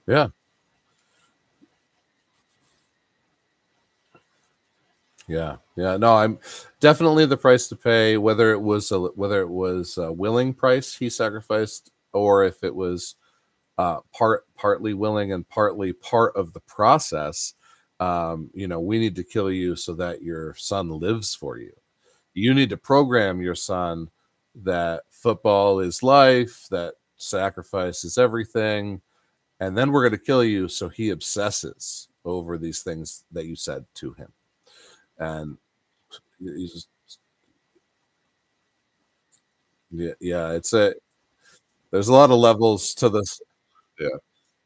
Yeah. Yeah. Yeah. No, I'm definitely the price to pay. Whether it was a willing price he sacrificed, or if it was partly willing and partly part of the process. We need to kill you so that your son lives for you. You need to program your son that football is life, that sacrifice is everything, and then we're going to kill you so he obsesses over these things that you said to him. And he's just, yeah, yeah, there's a lot of levels to this. Yeah,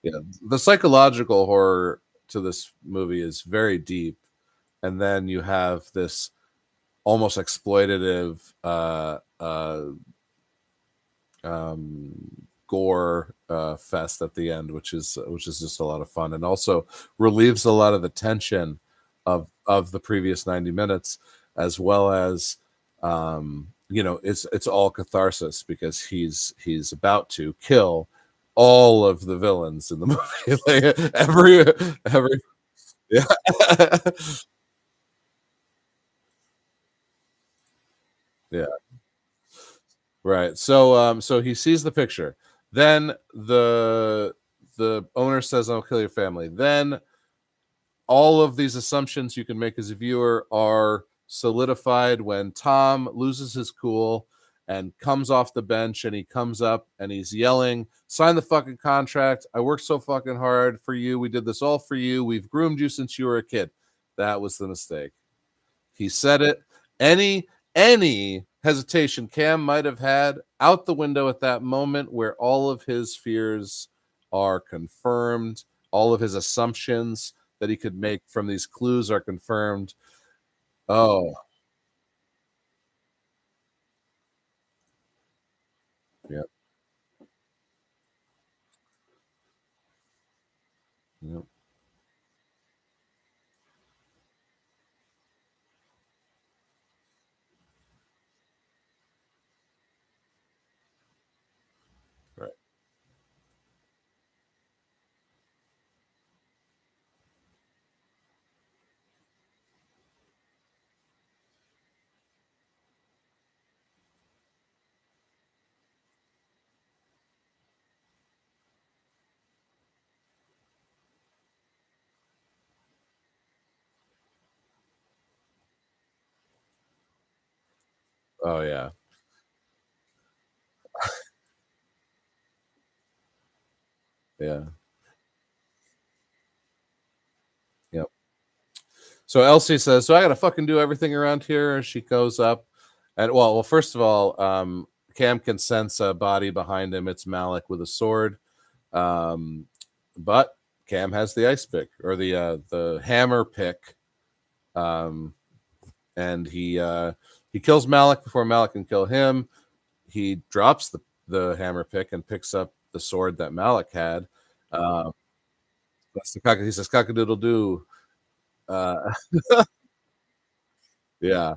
yeah. The psychological horror to this movie is very deep, and then you have this almost exploitative um, gore fest at the end, which is just a lot of fun, and also relieves a lot of the tension of the previous 90 minutes, as well as it's all catharsis because he's about to kill all of the villains in the movie. Like, every yeah. Yeah. Right. So he sees the picture. Then the owner says, "I'll kill your family." Then all of these assumptions you can make as a viewer are solidified when Tom loses his cool and comes off the bench, and he comes up and he's yelling, "Sign the fucking contract. I worked so fucking hard for you. We did this all for you. We've groomed you since you were a kid." That was the mistake. He said it. Any hesitation Cam might have had out the window at that moment, where all of his fears are confirmed, all of his assumptions that he could make from these clues are confirmed. Oh, yeah, yeah, right. Oh, yeah. Yeah. Yep. So Elsie says, "So I gotta fucking do everything around here." And she goes up, and first of all, Cam can sense a body behind him. It's Malik with a sword, um, but Cam has the ice pick or the hammer pick, um, and he kills Malik before Malik can kill him. He drops the hammer pick and picks up the sword that Malik had. Uh, he says, "Cockadoodle doo." Uh, yeah,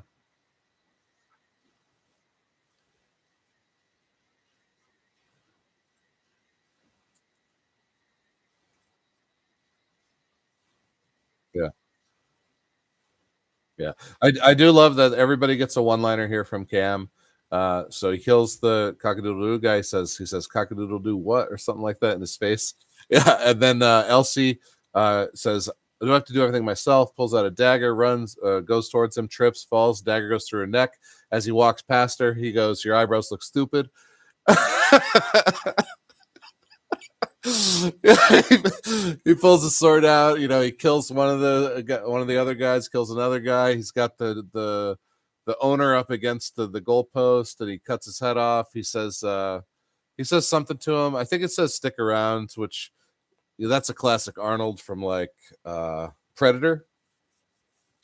yeah. Yeah, I do love that everybody gets a one liner here from Cam. So he kills the cockadoodle doo guy. He says cockadoodle doo what or something like that in his face. Yeah, and then Elsie says, "I don't have to do everything myself." Pulls out a dagger, runs, goes towards him, trips, falls. Dagger goes through her neck. As he walks past her, he goes, "Your eyebrows look stupid." He pulls the sword out. He kills one of the other guys, kills another guy. He's got the owner up against the goalpost, and he cuts his head off. He says something to him. I think it says "stick around," which that's a classic Arnold from like Predator.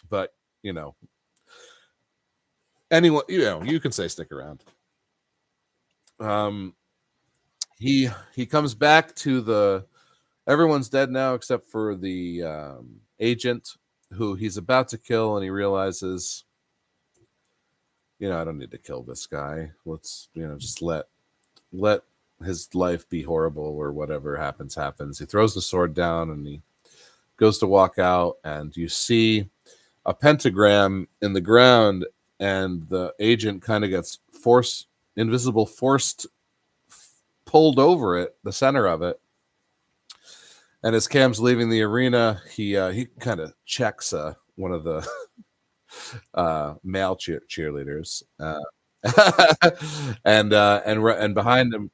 But you know, anyone you can say "stick around." Um, he comes back to the everyone's dead now except for the agent who he's about to kill, and he realizes, I don't need to kill this guy. Let's, just let his life be horrible, or whatever happens. He throws the sword down and he goes to walk out, and you see a pentagram in the ground, and the agent kind of gets invisible forced pulled over it, the center of it. And as Cam's leaving the arena, he kind of checks one of the male cheerleaders, and behind him,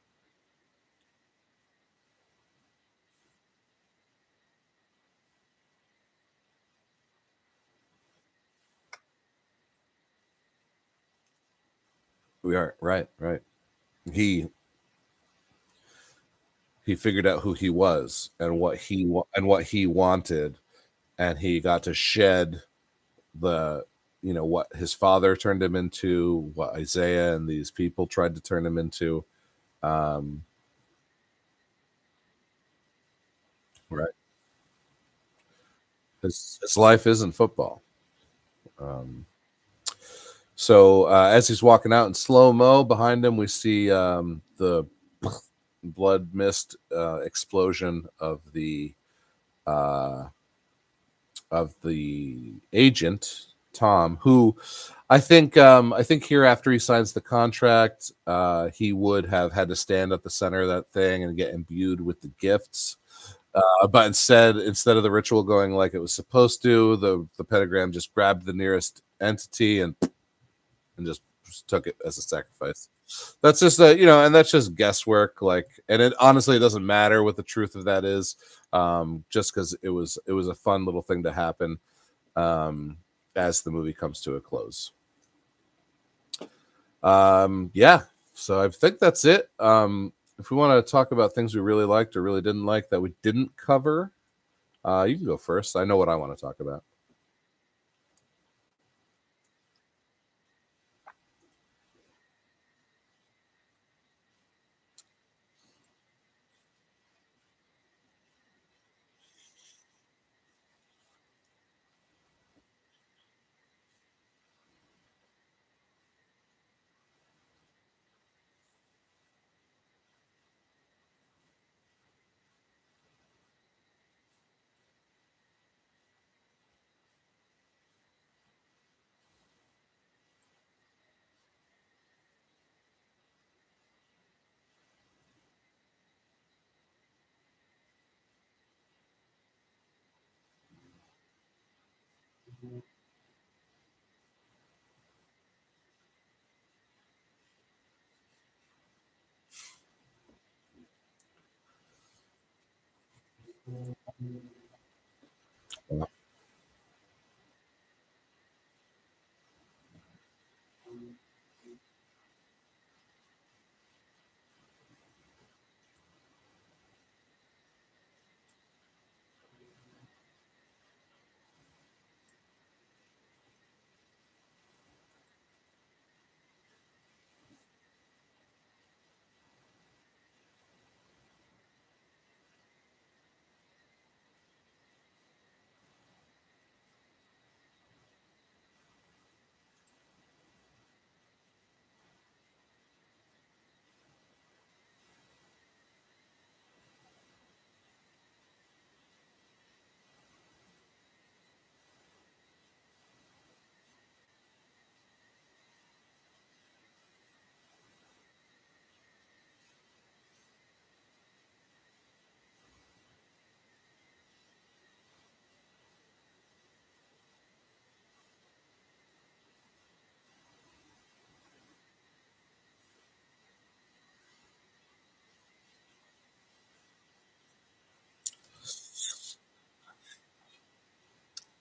we are right, right. He he figured out who he was and what he wanted, and he got to shed the what his father turned him into, what Isaiah and these people tried to turn him into. Um, right. His life isn't football. Um, So as he's walking out in slow mo, behind him we see the blood mist explosion uh, of the agent Tom, who I think here after he signs the contract, he would have had to stand at the center of that thing and get imbued with the gifts. But instead of the ritual going like it was supposed to, the pentagram just grabbed the nearest entity and just took it as a sacrifice. That's just and that's just guesswork. Like, and it honestly doesn't matter what the truth of that is, just because it was a fun little thing to happen as the movie comes to a close. Yeah, so I think that's it. If we want to talk about things we really liked or really didn't like that we didn't cover, you can go first. I know what I want to talk about. Yeah.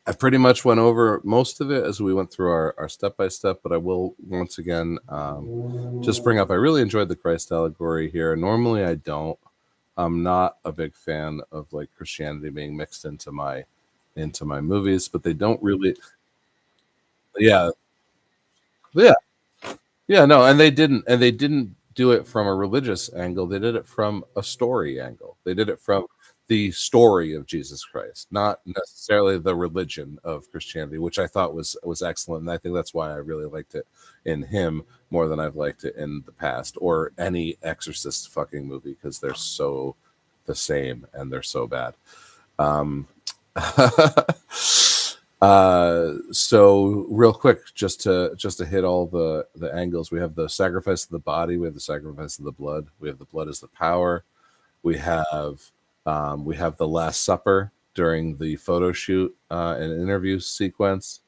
I pretty much went over most of it as we went through our step by step, but I will once again just bring up. I really enjoyed the Christ allegory here. Normally, I don't. I'm not a big fan of like Christianity being mixed into my movies, but they don't really. Yeah, yeah, yeah. No, and they didn't do it from a religious angle. They did it from a story angle. They did it from the story of Jesus Christ, not necessarily the religion of Christianity, which I thought was excellent. And I think that's why I really liked it in him more than I've liked it in the past or any Exorcist fucking movie because they're so the same and they're so bad. Um, so real quick, just to hit all the angles, we have the sacrifice of the body, we have the sacrifice of the blood, we have the blood as the power, we have the Last Supper during the photo shoot and interview sequence.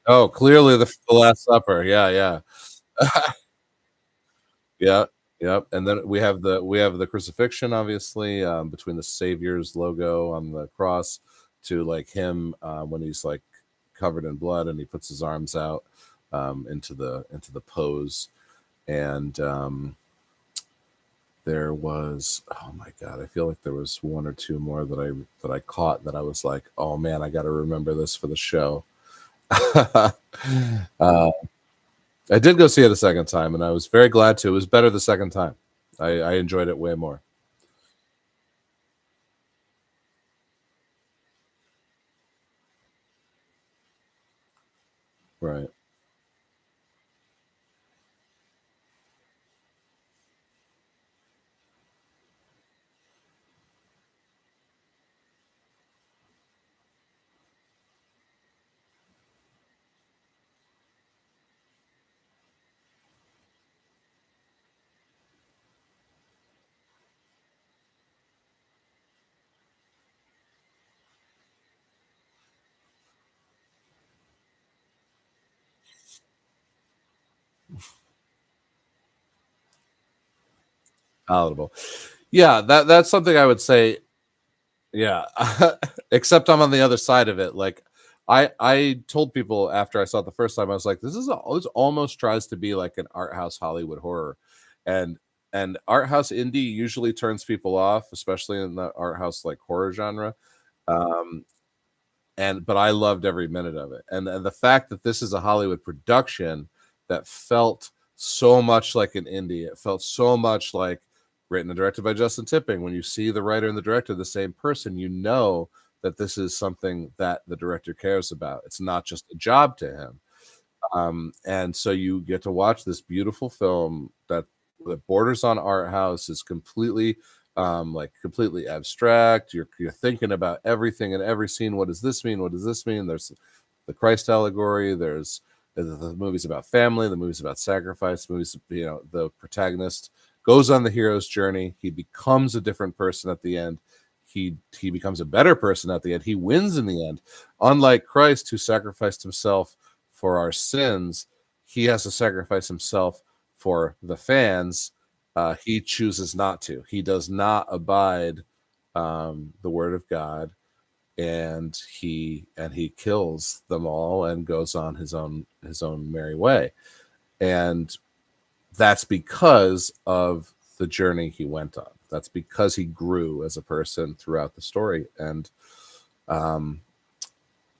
Oh, clearly the Last Supper. Yeah, yeah. Yeah, yep, and then we have the crucifixion, obviously, between the Savior's logo on the cross to, like, him, when he's, like, covered in blood and he puts his arms out, into the pose, and, there was oh my god, I feel like there was 1 or 2 more that I caught that I was like, "Oh, man, I gotta remember this for the show." Uh, I did go see it a second time, and I was very glad to. It was better the second time. I enjoyed it way more. Right. Palatable. Yeah, that's something I would say. Yeah, except I'm on the other side of it. Like, I told people after I saw it the first time, I was like, this almost tries to be like an art house Hollywood horror, and art house indie usually turns people off, especially in the art house like horror genre. Um, and but I loved every minute of it. And the fact that this is a Hollywood production that felt so much like an indie, it felt so much like written and directed by Justin Tipping. When you see the writer and the director the same person, you know that this is something that the director cares about. It's not just a job to him. And so you get to watch this beautiful film that borders on art house, is completely like completely abstract. You're thinking about everything in every scene. What does this mean? What does this mean? There's the Christ allegory. There's the movies about family, the movies about sacrifice, movies, you know, the protagonist goes on the hero's journey. He becomes a different person at the end. He becomes a better person at the end. He wins in the end. Unlike Christ, who sacrificed himself for our sins, he has to sacrifice himself for the fans. He chooses not to. He does not abide the word of God, and he kills them all and goes on his own merry way. And that's because of the journey he went on. That's because he grew as a person throughout the story. And um,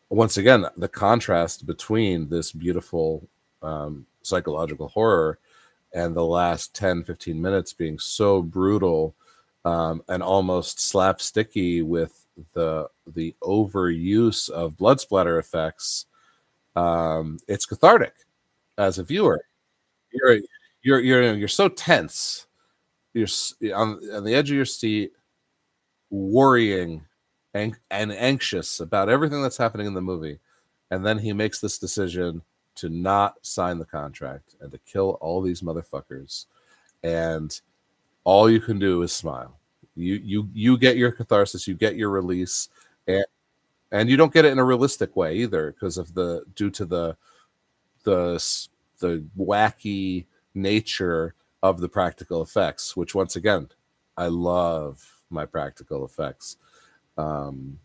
once again, the contrast between this beautiful psychological horror and the last 10-15 minutes being so brutal, and almost slapsticky with the overuse of blood splatter effects. It's cathartic as a viewer. You're you're so tense. You're on the edge of your seat, worrying and anxious about everything that's happening in the movie, and then he makes this decision to not sign the contract and to kill all these motherfuckers, and all you can do is smile. You get your catharsis, you get your release, and you don't get it in a realistic way either, because of the due to the the wacky nature of the practical effects, which once again, I love my practical effects. Um,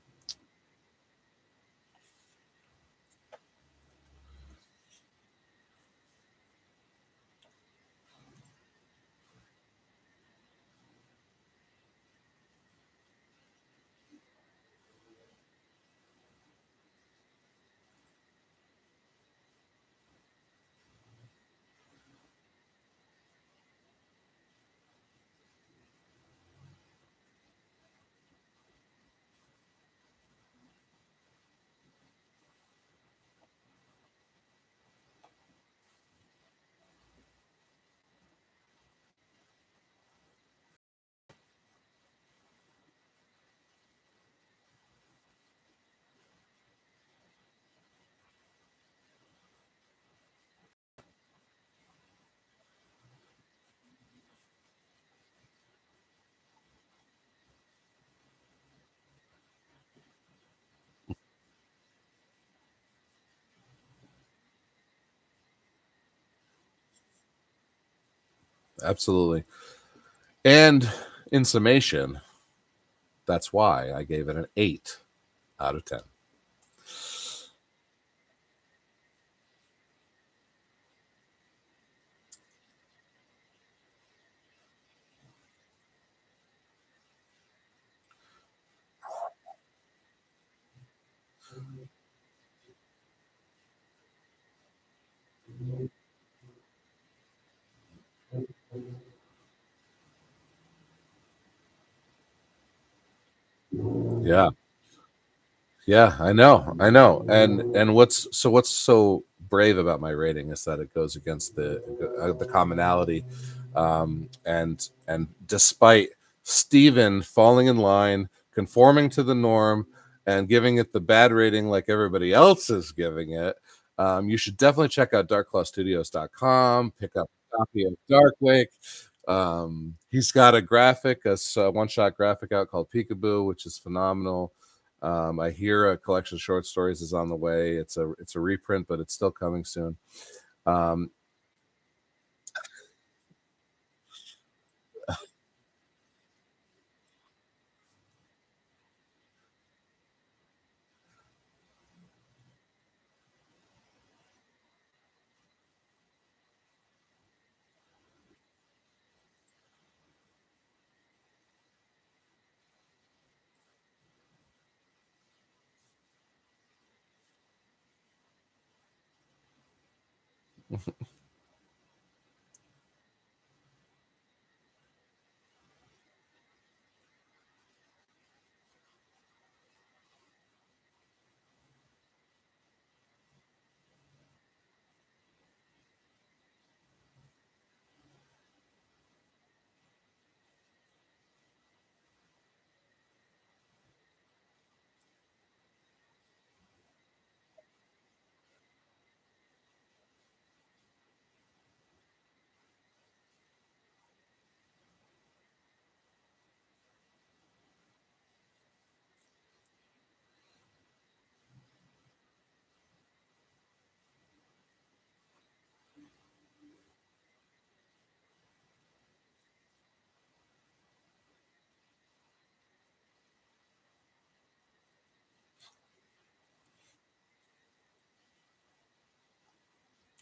Absolutely. And in summation, that's why I gave it an 8 out of 10. Yeah. Yeah, I know, and what's so brave about my rating is that it goes against the commonality, and despite Steven falling in line, conforming to the norm, and giving it the bad rating like everybody else is giving it, you should definitely check out darkclawstudios.com, pick up a copy of Darkwake. He's got a graphic, a one-shot graphic out called Peekaboo, which is phenomenal. I hear a collection of short stories is on the way. It's a reprint, but it's still coming soon. Um,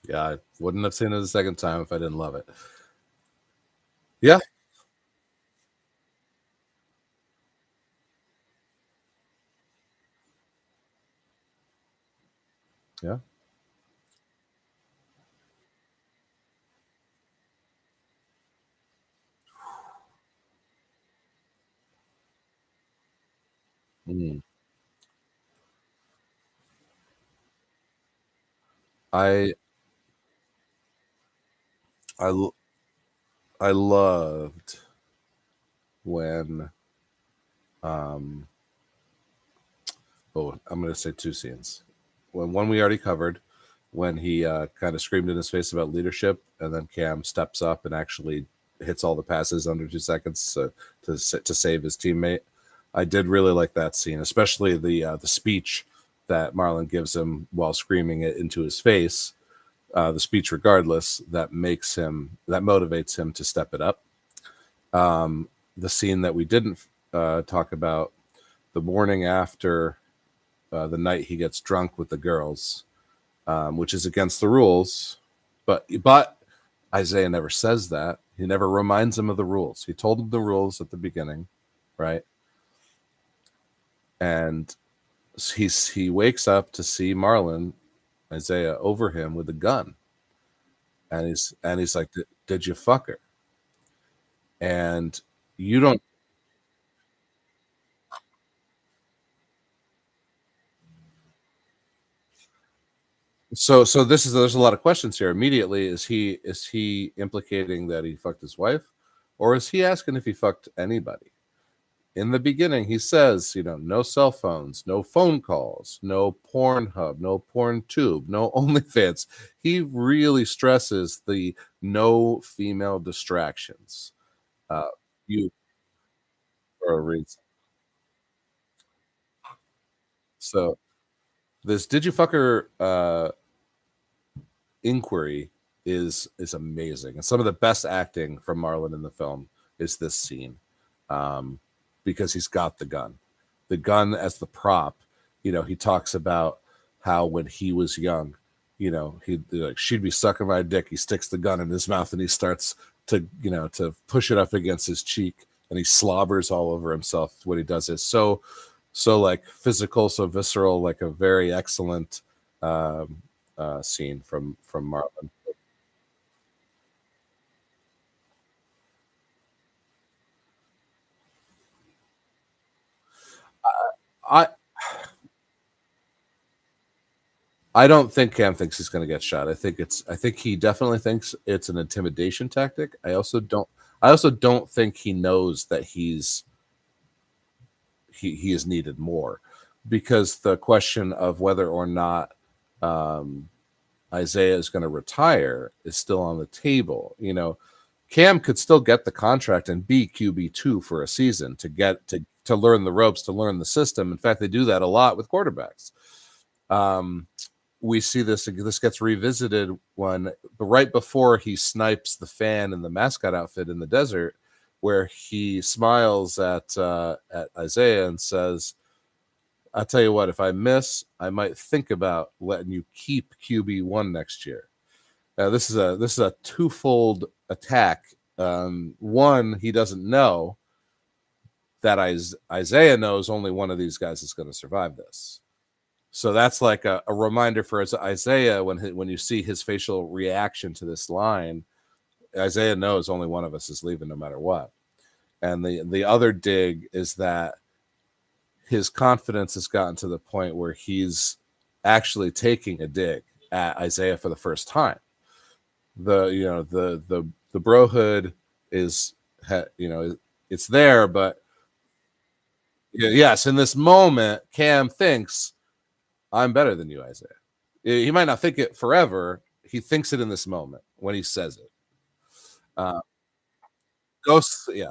Yeah, I wouldn't have seen it a second time if I didn't love it. Yeah, yeah. Mm. I I l I loved when, um oh, I'm gonna say 2 scenes. When one we already covered, when he, kinda screamed in his face about leadership, and then Cam steps up and actually hits all the passes under 2 seconds, to save his teammate. I did really like that scene, especially the speech that Marlon gives him while screaming it into his face, the speech regardless, that motivates him to step it up. The scene that we didn't, talk about, the morning after, the night he gets drunk with the girls, which is against the rules. But Isaiah never says that. He never reminds him of the rules. He told him the rules at the beginning, right? And he wakes up to see Marlon Isaiah over him with a gun, and he's like, "Did you fuck her?" And you don't. So there's a lot of questions here. Immediately, is he implicating that he fucked his wife, or is he asking if he fucked anybody? In the beginning, he says, no cell phones, no phone calls, no Pornhub, no PornTube, no OnlyFans. He really stresses the no female distractions. Uh, you for a reason. So this "Did you fuck her?" Inquiry is amazing, and some of the best acting from Marlon in the film is this scene, um, because he's got the gun as the prop. He talks about how when he was young, he'd like she'd be sucking my dick. He sticks the gun in his mouth and he starts to push it up against his cheek, and he slobbers all over himself. What he does is so like physical, so visceral, like a very excellent um, scene from Marlon. I I don't think Cam thinks he's going to get shot. I think he definitely thinks it's an intimidation tactic. I also don't think he knows that he is needed more, because the question of whether or not um, Isaiah is going to retire is still on the table. Cam could still get the contract and be QB2 for a season to learn the ropes, to learn the system. In fact, they do that a lot with quarterbacks. Um, we see this gets revisited when right before he snipes the fan in the mascot outfit in the desert, where he smiles at Isaiah and says, "I'll tell you what, if I miss, I might think about letting you keep QB1 next year." This is a twofold attack. One, he doesn't know that Isaiah knows only one of these guys is going to survive this. So that's like a reminder for Isaiah when you see his facial reaction to this line. Isaiah knows only one of us is leaving no matter what. And the other dig is that his confidence has gotten to the point where he's actually taking a dig at Isaiah for the first time. The brohood is it's there, but yes, in this moment, Cam thinks I'm better than you, Isaiah. He might not think it forever. He thinks it in this moment when he says it. Uh, Ghosts, yeah.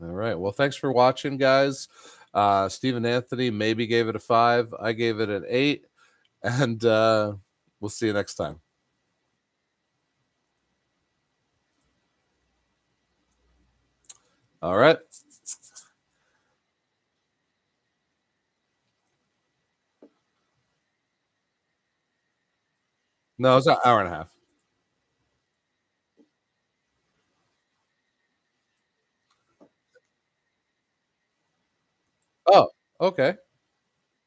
All right. Well, thanks for watching, guys. Stephen Anthony maybe gave it a 5. I gave it an 8. And we'll see you next time. All right. No, it's an hour and a half. Oh, okay.